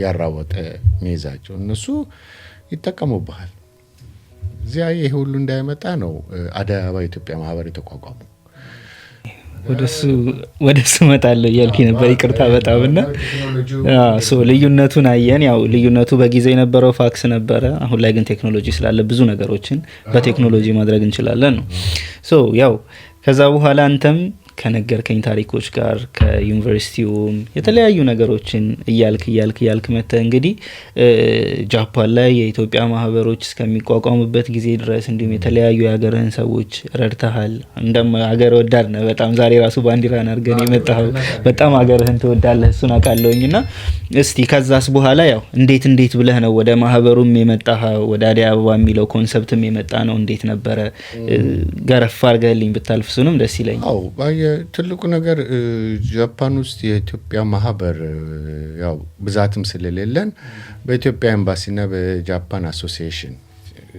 ያራወጠ ሚይዛቸው። እነሱ ይጠቀሙብሃል። እዚያ ይሄ ሁሉ እንዳይመጣ ነው አዲስ አበባ ኢትዮጵያ ማህበር የተቋቋሙ። ወደሱ እመጣለሁ እያልኩ ነበር። ይቅርታ በጣምና ልዩነቱን አየን። ያው ልዩነቱ በጊዜ የነበረው ፋክስ ነበረ። አሁን ላይ ግን ቴክኖሎጂ ስላለ ብዙ ነገሮችን በቴክኖሎጂ ማድረግ እንችላለን ነው። ያው ከዛ በኋላ አንተም ከነገርከኝ ታሪኮች ጋር ከዩኒቨርሲቲውም የተለያዩ ነገሮችን እያልክ መጥተህ እንግዲህ ጃፓን ላይ የኢትዮጵያ ማህበሮች እስከሚቋቋሙበት ጊዜ ድረስ እንዲሁም የተለያዩ የሀገርህን ሰዎች ረድተሃል። እንደም ሀገር ወዳድ ነህ በጣም። ዛሬ ራሱ ባንዲራን አድርገን የመጣኸው በጣም ሀገርህን ትወዳለህ፣ እሱን አውቃለሁኝ። እና እስቲ ከዛስ በኋላ ያው እንዴት ብለህ ነው ወደ ማህበሩም የመጣኸው? ወደ አዲስ አበባ የሚለው ኮንሰፕትም የመጣ ነው እንዴት ነበረ? ገረፍ አድርገህልኝ ብታልፍ እሱንም ደስ ይለኛል። ትልቁ ነገር ጃፓን ውስጥ የኢትዮጵያ ማህበር ያው ብዛትም ስለሌለን በኢትዮጵያ ኤምባሲና በጃፓን አሶሲዬሽን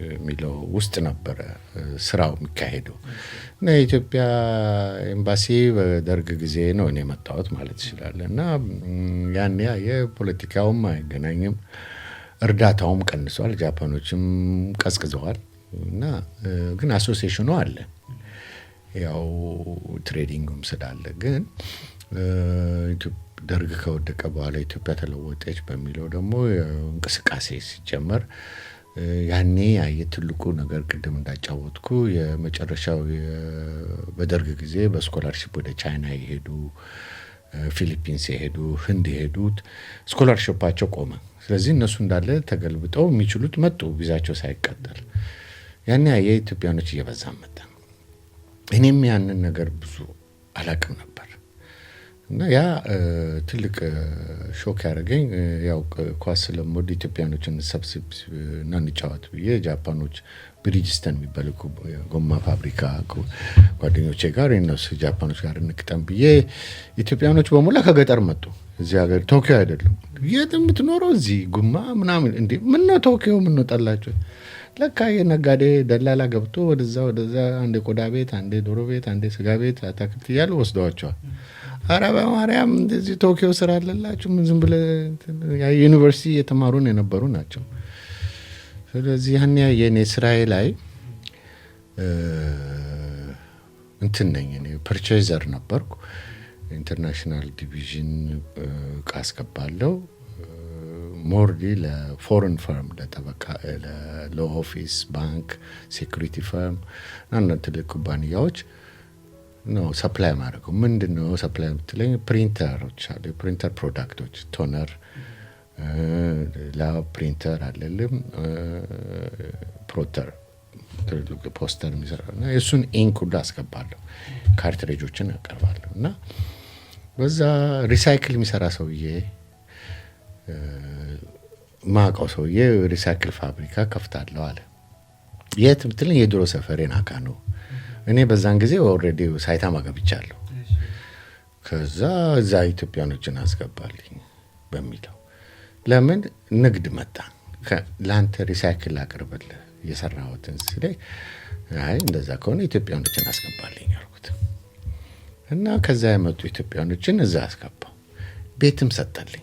የሚለው ውስጥ ነበረ ስራው የሚካሄደው። እና የኢትዮጵያ ኤምባሲ በደርግ ጊዜ ነው እኔ የመጣሁት ማለት ይችላል። እና ያን የፖለቲካውም አይገናኝም፣ እርዳታውም ቀንሷል፣ ጃፓኖችም ቀዝቅዘዋል። እና ግን አሶሲዬሽኑ አለ ያው ትሬዲንግም ስላለ። ግን ደርግ ከወደቀ በኋላ ኢትዮጵያ ተለወጠች በሚለው ደግሞ እንቅስቃሴ ሲጀመር ያኔ ትልቁ ነገር ቅድም እንዳጫወትኩ የመጨረሻው በደርግ ጊዜ በስኮላርሺፕ ወደ ቻይና የሄዱ፣ ፊሊፒንስ የሄዱ፣ ህንድ የሄዱት ስኮላርሺፓቸው ቆመ። ስለዚህ እነሱ እንዳለ ተገልብጠው የሚችሉት መጡ ቪዛቸው ሳይቀጠል። ያኔ የኢትዮጵያኖች እየበዛ መጣ። እኔም ያንን ነገር ብዙ አላቅም ነበር። እና ያ ትልቅ ሾክ ያደረገኝ ያው ኳስ ስለምወድ ኢትዮጵያኖችን እንሰብስብ እና እንጫወት ብዬ ጃፓኖች ብሪጅስተን የሚባል ጎማ ፋብሪካ ጓደኞቼ ጋር የነሱ ጃፓኖች ጋር እንቅጠም ብዬ ኢትዮጵያኖች በሙላ ከገጠር መጡ። እዚህ ሀገር ቶኪዮ አይደለም የት የምትኖረው እዚህ ጉማ ምናምን እንዴ ምነው ቶኪዮ ምነው ጠላችሁ? ለካ የነጋዴ ደላላ ገብቶ ወደዛ አንዴ ቆዳ ቤት፣ አንዴ ዶሮ ቤት፣ አንዴ ስጋ ቤት አታክልት እያሉ ወስደዋቸዋል። ኧረ በማርያም እንደዚህ ቶኪዮ ስራ አለላችሁ ምን ዝም ብለህ ዩኒቨርሲቲ የተማሩን የነበሩ ናቸው። ስለዚህ ያን የኔ ስራዬ ላይ እንትን ነኝ እኔ ፐርቼዘር ነበርኩ። ኢንተርናሽናል ዲቪዥን እቃ አስገባለሁ። ሞርዲ ለፎሬን ፈርም ለጠበቃ ለሎ ኦፊስ፣ ባንክ፣ ሴኩሪቲ ፈርም እና ትልቅ ኩባንያዎች ነው ሰፕላይ ማድረገው። ምንድን ነው ሰፕላይ የምትለኝ? ፕሪንተሮች አሉ፣ የፕሪንተር ፕሮዳክቶች ቶነር፣ ላብ ፕሪንተር አለልም፣ ፕሮተር ፖስተር የሚሰራው እና የእሱን ኢንክ ሁሉ አስገባለሁ። ካርትሬጆችን ያቀርባለሁ እና በዛ ሪሳይክል የሚሰራ ሰውዬ ማውቀው ሰውዬ ሪሳይክል ፋብሪካ ከፍታለሁ አለ። የት ብትለኝ የድሮ ሰፈሬን አካ ነው። እኔ በዛን ጊዜ ኦልሬዲ ሳይታማ ገብቻለሁ። ከዛ እዛ ኢትዮጵያኖችን አስገባልኝ በሚለው ለምን ንግድ መጣ። ለአንተ ሪሳይክል አቅርብልህ የሰራሁትን ሲለኝ አይ እንደዛ ከሆነ ኢትዮጵያኖችን አስገባልኝ አልኩት እና ከዛ የመጡ ኢትዮጵያኖችን እዛ አስገባው። ቤትም ሰጠልኝ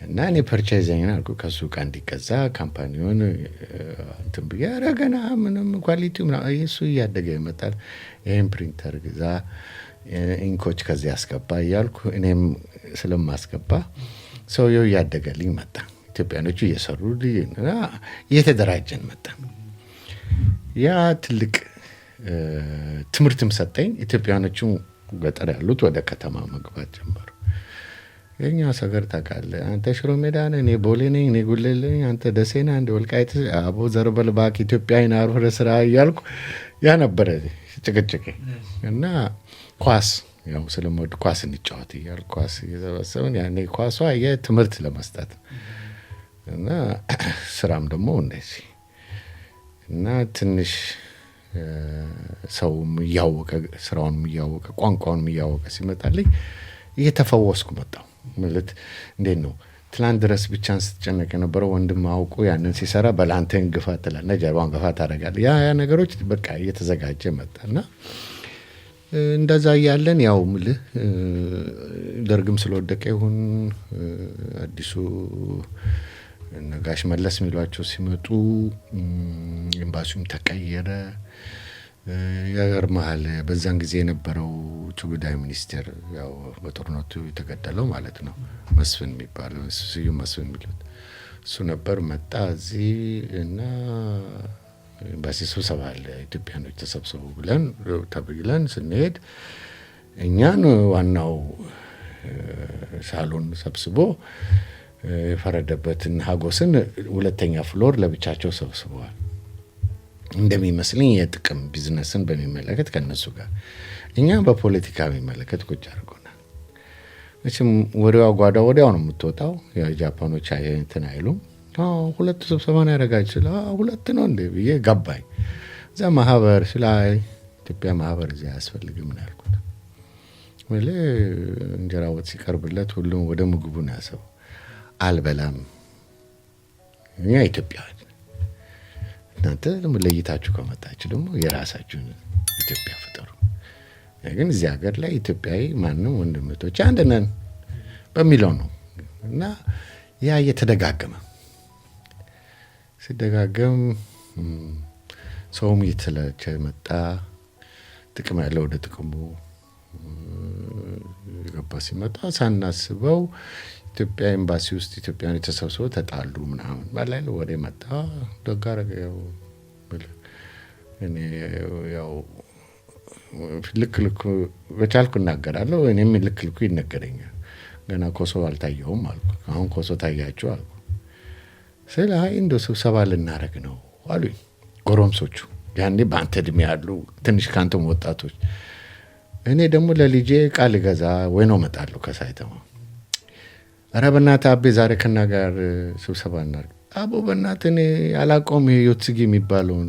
እና እኔ ፐርቼዚንግ አልኩ ከሱ ጋር እንዲገዛ ካምፓኒውን እንትን ብዬ ኧረ ገና ምንም ኳሊቲው ምናምን እሱ እያደገ ይመጣል። ይሄን ፕሪንተር ግዛ፣ ኢንኮች ከዚህ አስገባ እያልኩ እኔም ስለማስገባ ሰውየው እያደገልኝ መጣ። ኢትዮጵያኖቹ እየሰሩ እየተደራጀን መጣ። ያ ትልቅ ትምህርትም ሰጠኝ። ኢትዮጵያኖቹ ገጠር ያሉት ወደ ከተማ መግባት ጀመሩ። የኛ ሰገር ታውቃለህ አንተ ሽሮ ሜዳ ነህ፣ እኔ ቦሌ ነኝ፣ እኔ ጉለሌ ነኝ፣ አንተ ደሴ ነህ፣ አንድ ወልቃይት አቦ ዘርበል ባክ ኢትዮጵያዊን አርፈህ ስራ እያልኩ ያ ነበረ ጭቅጭቄ እና ኳስ ያው ስለምወድ ኳስ እንጫወት እያልኩ ኳስ እየሰበሰብን ያኔ ኳሷ የትምህርት ለመስጠት እና ስራም ደግሞ እንደዚህ እና ትንሽ ሰውም እያወቀ ስራውንም እያወቀ ቋንቋውንም እያወቀ ሲመጣልኝ እየተፈወስኩ መጣሁ። ማለት እንዴት ነው ትላንት ድረስ ብቻን ስትጨነቅ የነበረው ወንድም አውቆ ያንን ሲሰራ በላንተን ግፋ ትላለህ፣ ጀርባን ግፋ ታደርጋለህ። ያ ነገሮች በቃ እየተዘጋጀ መጣና እንደዛ እያለን ያው ምልህ ደርግም ስለወደቀ ይሁን አዲሱ ነጋሽ መለስ የሚሏቸው ሲመጡ ኤምባሲውም ተቀየረ። ያገርምሃል በዛን ጊዜ የነበረው ውጭ ጉዳይ ሚኒስቴር ያው በጦርነቱ የተገደለው ማለት ነው መስፍን የሚባለው ስዩም መስፍን የሚሉት እሱ ነበር። መጣ እዚህ እና ኤምባሲ ስብሰባ አለ ኢትዮጵያኖች ተሰብሰቡ ብለን ተብለን ስንሄድ እኛን ዋናው ሳሎን ሰብስቦ የፈረደበትን ሀጎስን ሁለተኛ ፍሎር ለብቻቸው ሰብስበዋል። እንደሚመስልኝ የጥቅም ቢዝነስን በሚመለከት ከነሱ ጋር እኛ በፖለቲካ የሚመለከት ቁጭ አድርጎናል። እችም ወዲያው ጓዳ ወዲያው ነው የምትወጣው። የጃፓኖች እንትን አይሉም። ሁለቱ ስብሰባ ነው ያደረጋችሁ? ሁለት ነው እንዴ ብዬ ገባኝ። እዛ ማህበር ስለ ኢትዮጵያ ማህበር እዚያ አያስፈልግም ነው ያልኩት። እንጀራ ወጥ ሲቀርብለት ሁሉም ወደ ምግቡ ነው ያሰበው። አልበላም እኛ ኢትዮጵያውያን እናንተ ደግሞ ለይታችሁ ከመጣችሁ ደግሞ የራሳችሁን ኢትዮጵያ ፍጠሩ። ግን እዚህ ሀገር ላይ ኢትዮጵያዊ ማንም ወንድምቶች አንድ ነን በሚለው ነው እና ያ እየተደጋገመ ሲደጋገም ሰውም እየተሰለቸ መጣ። ጥቅም ያለው ወደ ጥቅሙ ገባ። ሲመጣ ሳናስበው ኢትዮጵያ ኤምባሲ ውስጥ ኢትዮጵያን የተሰብስበው ተጣሉ ምናምን ባላይ ወሬ መጣ። ደጋረገው እኔ ያው ልክ በቻልኩ እናገራለሁ። እኔም ልክ ይነገረኛል። ገና ኮሶ አልታየውም አልኩ። አሁን ኮሶ ታያችሁ አልኩ። ስለ እንደው ስብሰባ ልናረግ ነው አሉኝ ጎረምሶቹ። ያኔ በአንተ እድሜ ያሉ ትንሽ ካንተም ወጣቶች እኔ ደግሞ ለልጄ ቃል ገዛ ወይ ነው እመጣለሁ ከሳይተማ። ኧረ በእናትህ አቤ ዛሬ ከና ጋር ስብሰባ እናድርግ። አቦ በእናትህ እኔ አላውቀውም ይሄ ዮትስጊ የሚባለውን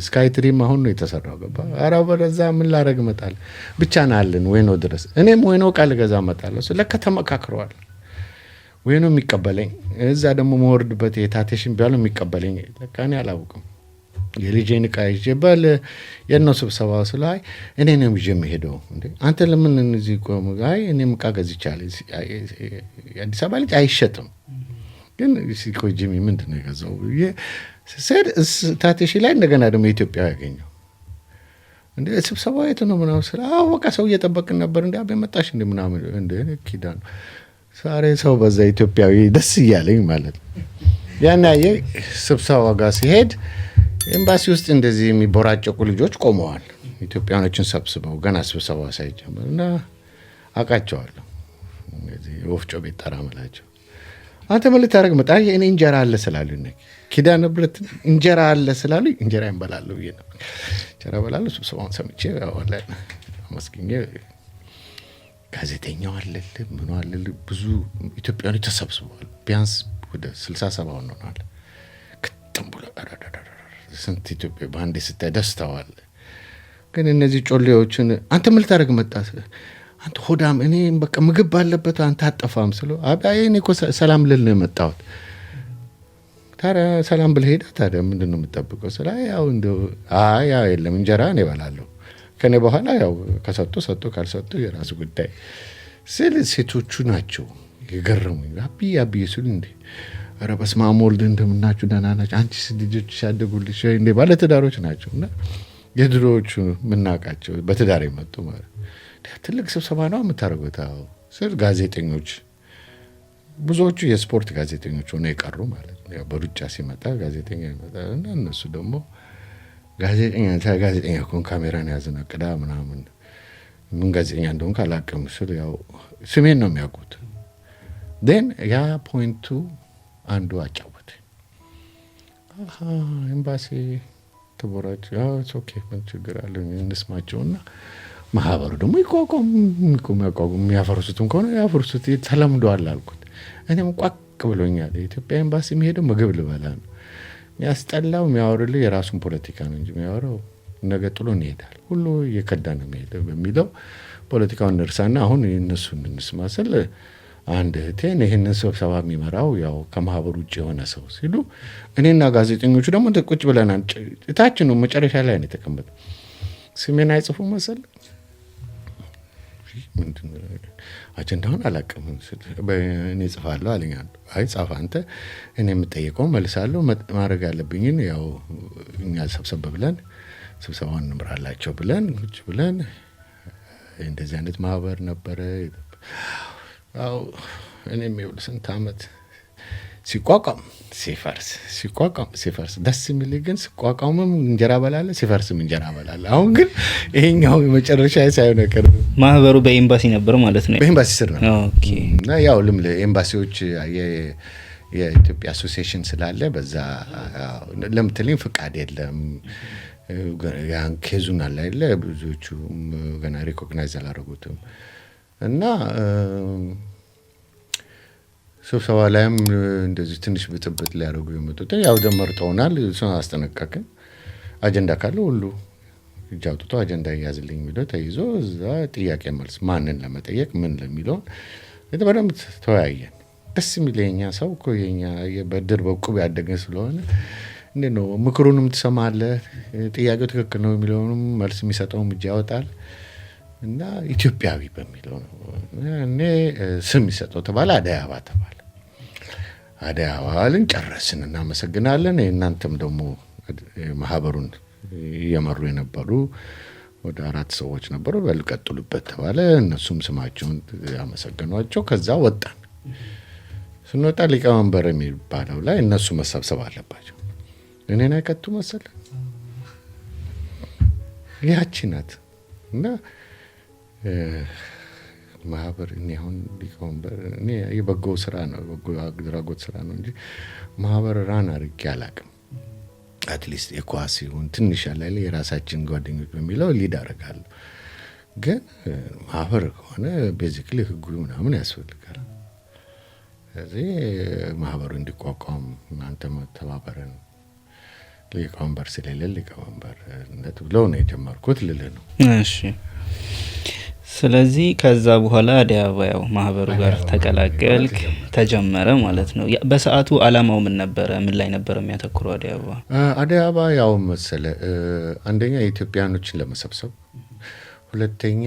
ስካይ ትሪም አሁን ነው የተሰራው ገባ። ኧረ በዛ ምን ላደርግ እመጣለሁ ብቻ ናልን ወይ ነው ድረስ እኔም ወይ ነው ቃል ገዛ እመጣለሁ። ለካ ተመካክረዋል። ወይ ነው የሚቀበለኝ እዛ ደግሞ መወርድበት የታቴሽን ቢያለው የሚቀበለኝ ለካ እኔ አላውቅም። የልጄን ዕቃ ይዤ በል የነው ስብሰባ ስላይ እኔ ነው ይዤ የምሄደው። እንዴ አንተ ለምን እዚህ ቆም? አይ እኔም ዕቃ ገዝቻለሁ። አዲስ አበባ ልጅ አይሸጥም ግን ሲቆይ ጂሚ ምንድን ነው የገዛው ስሄድ ታቴሽ ላይ እንደገና ደግሞ ኢትዮጵያ ያገኘው እንዴ ስብሰባው የት ነው ምናምን ስለ በቃ ሰው እየጠበቅን ነበር። እንዴ አቤ መጣሽ እንዴ ምናምን እንዴ ኪዳን ዛሬ ሰው በዛ ኢትዮጵያዊ ደስ እያለኝ ማለት ነው። ያን ያየ ስብሰባ ጋር ሲሄድ ኤምባሲ ውስጥ እንደዚህ የሚቦራጨቁ ልጆች ቆመዋል። ኢትዮጵያኖችን ሰብስበው ገና ስብሰባ ሳይጀምር እና አውቃቸዋለሁ። እንደዚህ ወፍጮ ቤት ጠራ መላቸው አንተ ምን ልታደርግ መጣ? እኔ እንጀራ አለ ስላሉኝ ኪዳነ ብረት እንጀራ አለ ስላሉኝ እንጀራ እንበላለሁ ብዬ ነው። እንጀራ እበላለሁ። ስብሰባውን ሰምቼ ወላ አመስግኜ ጋዜጠኛው አለል ምኑ አለል ብዙ ኢትዮጵያኖች ተሰብስበዋል። ቢያንስ ወደ 67 ሆነዋል። ክትም ብሎ ስንት ኢትዮጵያ በአንዴ ስታይ ደስታዋል። ግን እነዚህ ጮሌዎችን አንተ ምን ልታደርግ መጣ? አንተ ሆዳም እኔ በቃ ምግብ ባለበት አንተ አጠፋም ስለው አይ እኔ እኮ ሰላም ልል ነው የመጣሁት። ታዲያ ሰላም ብለህ ሄዳ ታዲያ ምንድን ነው የምጠብቀው? ስለ ያው እንደው ያው የለም እንጀራ እኔ እበላለሁ ከኔ በኋላ ያው ከሰጡ ሰጡ ካልሰጡ የራሱ ጉዳይ ስል ሴቶቹ ናቸው የገረሙኝ። አቢ ሲሉ እንዴ ኧረ በስመ አብ ወልድ እንደምናችሁ ደህና ናቸው? አንቺስ ልጆች ያደጉልሽ እንዴ? ባለትዳሮች ናቸው እና የድሮዎቹ ምናውቃቸው በትዳር የመጡ ማለት ትልቅ ስብሰባ ነው የምታደርጉት ስል ጋዜጠኞች ብዙዎቹ የስፖርት ጋዜጠኞች ሆነ የቀሩ ማለት ነው። ያው በሩጫ ሲመጣ ጋዜጠኛ ይመጣል እና እነሱ ደግሞ ጋዜጠኛ ኮን ካሜራን ያዝና ቅዳ ምናምን ምን ጋዜጠኛ እንደሆንክ አላውቅም ስል ያው ስሜን ነው የሚያውቁት። ዴን ያ ፖይንቱ አንዱ አጫወተ ኤምባሲ ተቦራጭ ኦኬ ምን ችግር አለ እንስማቸውና ማህበሩ ደግሞ ይቋቋም የሚያፈርሱትም ከሆነ ያፈርሱት ተለምዷል አልኩት። እኔም ቋቅ ብሎኛል። የኢትዮጵያ ኤምባሲ የሚሄደው ምግብ ልበላ ነው። የሚያስጠላው የሚያወሩልህ የራሱን ፖለቲካ ነው እንጂ የሚያወራው ነገ ጥሎን ይሄዳል። ሁሉ እየከዳ ነው የሚሄደው በሚለው ፖለቲካውን እንርሳና አሁን እነሱን እንስማ ስል አንድ እህቴን ይህንን ስብሰባ የሚመራው ያው ከማህበሩ ውጭ የሆነ ሰው ሲሉ እኔና ጋዜጠኞቹ ደግሞ ቁጭ ብለናል። እታች ነው መጨረሻ ላይ ነው የተቀመጠው። ስሜን አይጽፉ መሰል አጀንዳውን አላውቅም እኔ ጽፋለሁ አለኝ። አይ ጻፍ አንተ እኔ የምጠየቀው መልሳለሁ ማድረግ ያለብኝን ያው እኛ ሰብሰብ ብለን ስብሰባውን እንምራላቸው ብለን ቁጭ ብለን እንደዚህ አይነት ማህበር ነበረ። አው እኔም ይኸውል ስንት ዓመት ሲቋቋም ሲፈርስ ደስ የሚል ግን ሲቋቋምም እንጀራ በላለ ሲፈርስም እንጀራ በላለ። አሁን ግን ይሄኛው የመጨረሻ ሳይሆን ነገር ማህበሩ በኤምባሲ ነበር ማለት ነው። በኤምባሲ ስር ነው። ኦኬ እና ያው ኤምባሲዎች የኢትዮጵያ አሶሲዬሽን ስላለ በዛ ለምትልኝ ፍቃድ የለም። ያን ኬዙን አለ አይደለ ብዙዎቹ ገና ሪኮግናይዝ አላደረጉትም እና ስብሰባ ላይም እንደዚህ ትንሽ ብጥብጥ ሊያደርጉ የመጡት ያው ደመርጠውናል። እሱን አስጠነቀቅን። አጀንዳ ካለ ሁሉ እጅ አውጥቶ አጀንዳ ይያዝልኝ የሚለው ተይዞ እዛ ጥያቄ መልስ ማንን ለመጠየቅ ምን ለሚለውን በደንብ ተወያየን። ደስ የሚል የኛ ሰው እኮ የኛ በድር በቁብ ያደገ ስለሆነ እንዴት ነው ምክሩንም ትሰማለህ፣ ጥያቄው ትክክል ነው የሚለውንም መልስ የሚሰጠውም እጅ ያወጣል እና ኢትዮጵያዊ በሚለው ነው እኔ ስም ይሰጠው ተባለ። አደይ አበባ ተባለ። አደይ አበባን ጨረስን። እናመሰግናለን። እናንተም ደግሞ ማህበሩን እየመሩ የነበሩ ወደ 4 ሰዎች ነበሩ በልቀጥሉበት ተባለ። እነሱም ስማቸውን ያመሰገኗቸው። ከዛ ወጣን። ስንወጣ ሊቀመንበር የሚባለው ላይ እነሱ መሰብሰብ አለባቸው። እኔን አይከቱ መሰለ ያቺ ናት እና ማህበር እኔ አሁን ሊቀመንበር እኔ የበጎ ስራ ነው በጎ አድራጎት ስራ ነው እንጂ ማህበር ራን አድርጌ አላውቅም። አትሊስት የኳስ ይሁን ትንሽ ያለ የራሳችን ጓደኞች በሚለው ሊድ አደርጋለሁ። ግን ማህበር ከሆነ ቤዚክሊ ህጉ ምናምን ያስፈልጋል። ስለዚህ ማህበሩ እንዲቋቋም እናንተ መተባበርን ሊቀመንበር ስለሌለ ሊቀመንበርነት ብለው ነው የጀመርኩት ልልህ ነው። እሺ። ስለዚህ ከዛ በኋላ አዲስ አበባ ያው ማህበሩ ጋር ተቀላቀልክ፣ ተጀመረ ማለት ነው። በሰዓቱ አላማው ምን ነበረ? ምን ላይ ነበረ የሚያተኩረው አዲስ አበባ? አዲስ አበባ ያው መሰለ አንደኛ የኢትዮጵያኖችን ለመሰብሰብ፣ ሁለተኛ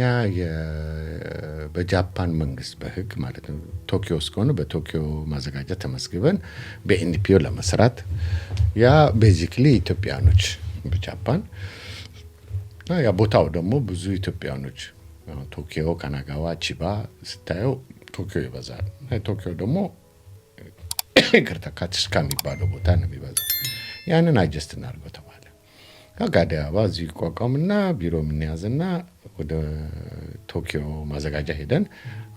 በጃፓን መንግስት በህግ ማለት ነው ቶኪዮ እስከሆነ በቶኪዮ ማዘጋጃ ተመስግበን በኤንፒኦ ለመስራት ያ ቤዚክሊ ኢትዮጵያኖች በጃፓን ያ ቦታው ደግሞ ብዙ ኢትዮጵያኖች ቶኪዮ፣ ካናጋዋ፣ ቺባ ስታየው ቶኪዮ ይበዛል። ቶኪዮ ደግሞ ካትስካ የሚባለው ቦታ ነው የሚበዛው። ያንን አጀስት እናድርገው ተባለ። አዲስ አበባ እዚህ ቋቋምና ቢሮ የምንያዝና ወደ ቶኪዮ ማዘጋጃ ሄደን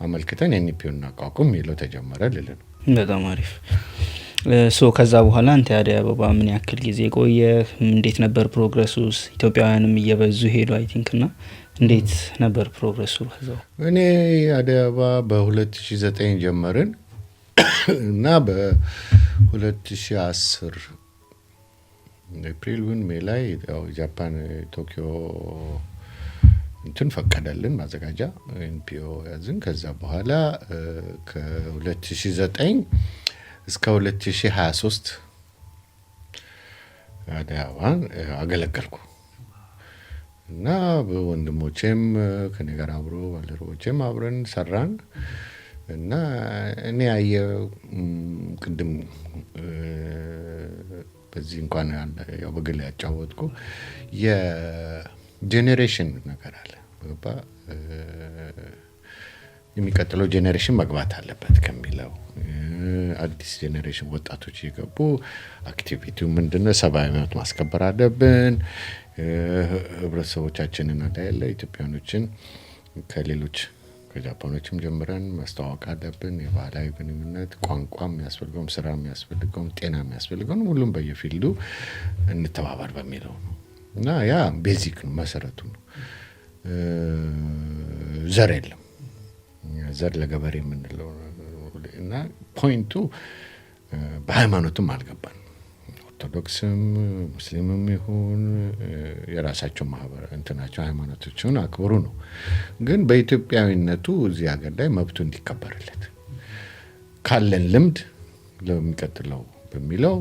አመልክተን ኤንፒኦ እናቋቁም የሚለው ተጀመረ ልል ነው። በጣም አሪፍ። ከዛ በኋላ አንተ አዲስ አበባ ምን ያክል ጊዜ ቆየ? እንዴት ነበር ፕሮግረሱስ? ኢትዮጵያውያንም እየበዙ ሄዱ አይ ቲንክ እና እንዴት ነበር ፕሮግረሱ? ከዛው እኔ አዲስ አበባ በ2009 ጀመርን እና በ2010 ኤፕሪል ሜ ላይ ያው ጃፓን ቶኪዮ እንትን ፈቀደልን ማዘጋጃ ኤንፒኦ ያዝን። ከዛ በኋላ ከ2009 እስከ 2023 አዲስ አበባን አገለገልኩ እና ወንድሞቼም ከኔ ጋር አብሮ ባልደረቦቼም አብረን ሰራን እና እኔ ቅድም በዚህ እንኳን ያው በግል ያጫወትኩ የጄኔሬሽን ነገር አለ። የሚቀጥለው ጄኔሬሽን መግባት አለበት ከሚለው አዲስ ጄኔሬሽን ወጣቶች የገቡ አክቲቪቲው ምንድነው? ሰብአዊ መብት ማስከበር አለብን። ህብረተሰቦቻችንን አዳያለ ኢትዮጵያኖችን ከሌሎች ከጃፓኖችም ጀምረን ማስተዋወቅ አለብን። የባህላዊ ግንኙነት፣ ቋንቋ የሚያስፈልገውም፣ ስራ የሚያስፈልገውም፣ ጤና የሚያስፈልገውም ሁሉም በየፊልዱ እንተባበር በሚለው ነው እና ያ ቤዚክ ነው፣ መሰረቱ ነው። ዘር የለም። ዘር ለገበሬ የምንለው እና ፖይንቱ በሃይማኖትም አልገባን። ኦርቶዶክስም ሙስሊምም ይሁን የራሳቸው ማህበር እንትናቸው ሃይማኖቶችን አክብሩ ነው። ግን በኢትዮጵያዊነቱ እዚህ ሀገር ላይ መብቱ እንዲከበርለት ካለን ልምድ ለሚቀጥለው በሚለው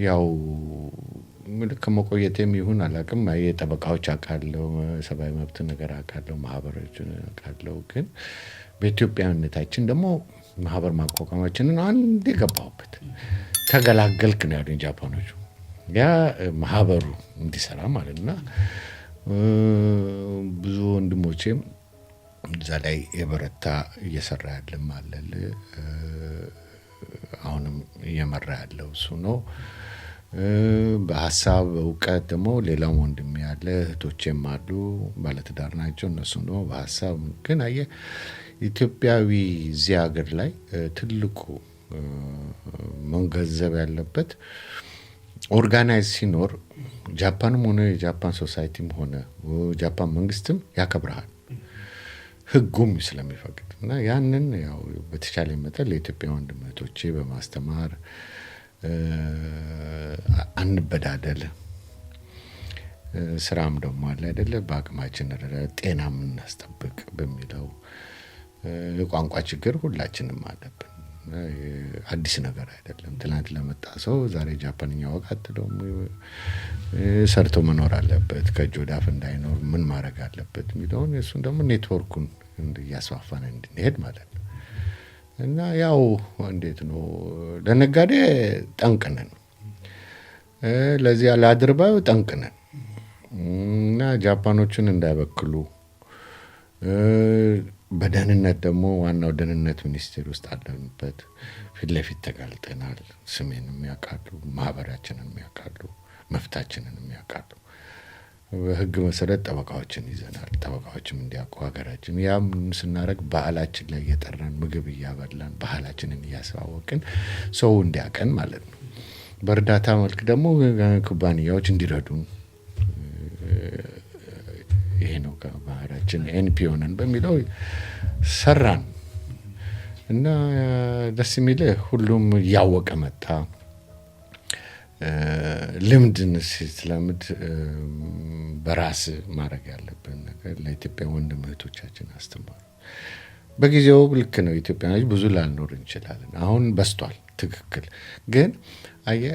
ያው ከመቆየቴም ይሁን አላቅም የጠበቃዎች አውቃለሁ፣ ሰብአዊ መብት ነገር አውቃለሁ፣ ማህበሮችን አውቃለሁ። ግን በኢትዮጵያዊነታችን ደግሞ ማህበር ማቋቋማችንን አንድ የገባሁበት ተገላገልክ ነው ያሉኝ ጃፓኖቹ። ያ ማህበሩ እንዲሰራ ማለት ና ብዙ ወንድሞቼም እዛ ላይ የበረታ እየሰራ ያለም አለል አሁንም እየመራ ያለው እሱ ነው። በሀሳብ በእውቀት ደግሞ ሌላው ወንድም ያለ እህቶቼም አሉ፣ ባለትዳር ናቸው። እነሱ ነው በሀሳብ ግን አየህ ኢትዮጵያዊ እዚህ ሀገር ላይ ትልቁ መንገዘብ ያለበት ኦርጋናይዝ ሲኖር ጃፓንም ሆነ የጃፓን ሶሳይቲም ሆነ ጃፓን መንግስትም ያከብረሃል ህጉም ስለሚፈቅድ እና ያንን ያው በተቻለ መጠን ለኢትዮጵያ ወንድም እህቶቼ በማስተማር አንበዳደል ስራም ደግሞ አለ አይደለ በአቅማችን ጤናም እናስጠብቅ በሚለው ቋንቋ ችግር ሁላችንም አለብን። አዲስ ነገር አይደለም። ትናንት ለመጣ ሰው ዛሬ ጃፓንኛ ወቃት ደግሞ ሰርቶ መኖር አለበት፣ ከእጅ ወደ አፍ እንዳይኖር ምን ማድረግ አለበት የሚለውን እሱን ደግሞ ኔትወርኩን እያስፋፋን እንድንሄድ ማለት ነው። እና ያው እንዴት ነው ለነጋዴ ጠንቅነን ለዚህ ለአድርባዩ ጠንቅነን እና ጃፓኖችን እንዳይበክሉ በደህንነት ደግሞ ዋናው ደህንነት ሚኒስቴር ውስጥ አለንበት። ፊት ለፊት ተጋልጠናል። ስሜንም ያውቃሉ፣ ማህበራችንን ያውቃሉ፣ መፍታችንን ያውቃሉ። በህግ መሰረት ጠበቃዎችን ይዘናል። ጠበቃዎችም እንዲያውቁ ሀገራችን ያም ስናደርግ ባህላችን ላይ እየጠራን ምግብ እያበላን ባህላችንን እያስተዋወቅን ሰው እንዲያቀን ማለት ነው። በእርዳታ መልክ ደግሞ ኩባንያዎች እንዲረዱን ይሄ ነው ከባህራችን ኤንፒኦ ነን በሚለው ሰራን እና ደስ የሚል ሁሉም እያወቀ መጣ። ልምድን ስትለምድ በራስ ማድረግ ያለብን ነገር ለኢትዮጵያ ወንድም እህቶቻችን አስተማሩ። በጊዜው ልክ ነው ኢትዮጵያኖች ብዙ ላልኖር እንችላለን። አሁን በስቷል፣ ትክክል። ግን አየህ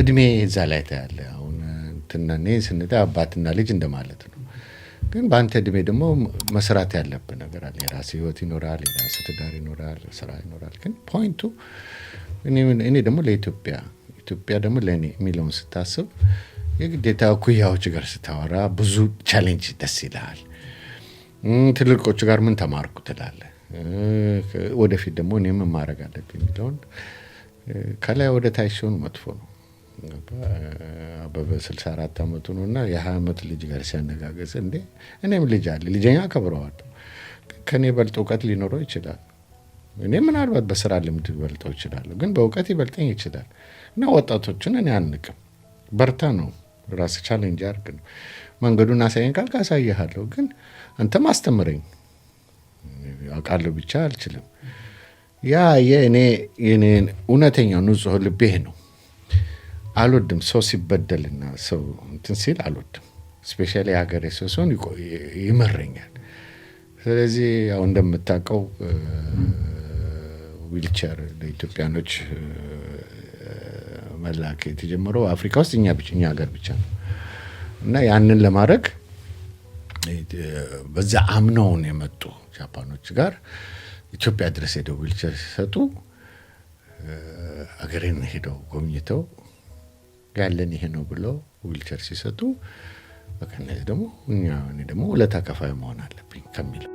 እድሜ እዛ ላይ ታያለ። አሁን እንትናኔ ስንታ አባትና ልጅ እንደማለት ነው። ግን በአንተ እድሜ ደግሞ መስራት ያለብን ነገር አለ። የራስ ህይወት ይኖራል፣ የራስ ትዳር ይኖራል፣ ስራ ይኖራል። ግን ፖይንቱ እኔ ደግሞ ለኢትዮጵያ ደግሞ ለእኔ የሚለውን ስታስብ የግዴታ እኩያዎች ጋር ስታወራ ብዙ ቻሌንጅ ደስ ይልሃል። ትልቆቹ ጋር ምን ተማርኩ ትላለህ። ወደፊት ደግሞ እኔ ምን ማድረግ አለብኝ የሚለውን ከላይ ወደ ታች ሲሆን መጥፎ ነው። አበበ 64 ዓመቱ ነው እና የ20 ዓመት ልጅ ጋር ሲያነጋገዝ እንዴ እኔም ልጅ አለ ልጀኛ አከብረዋለሁ። ከኔ በልጦ እውቀት ሊኖረው ይችላል። እኔ ምናልባት በስራ ልምድ በልጠው ይችላል፣ ግን በእውቀት ይበልጠኝ ይችላል። እና ወጣቶችን እኔ አንቅም፣ በርታ ነው፣ ራስ ቻሌንጅ አድርግ ነው። መንገዱን አሳየኝ ካልክ አሳይሃለሁ፣ ግን አንተም አስተምረኝ። አውቃለሁ ብቻ አልችልም። ያ የኔ እውነተኛው ንጹህ ልቤ ነው። አልወድም ሰው ሲበደልና ሰው እንትን ሲል አልወድም። ስፔሻሊ ሀገሬ ሰው ሲሆን ይመረኛል። ስለዚህ ያው እንደምታውቀው ዊልቸር ለኢትዮጵያኖች መላክ የተጀመረው አፍሪካ ውስጥ እኛ ሀገር ብቻ ነው እና ያንን ለማድረግ በዛ አምነውን የመጡ ጃፓኖች ጋር ኢትዮጵያ ድረስ ሄደው ዊልቸር ሲሰጡ አገሬን ሄደው ጎብኝተው ያለን ይሄ ነው ብለው ዊልቸር ሲሰጡ በቃ ደግሞ እኔ ደግሞ ውለታ ከፋይ መሆን አለብኝ ከሚል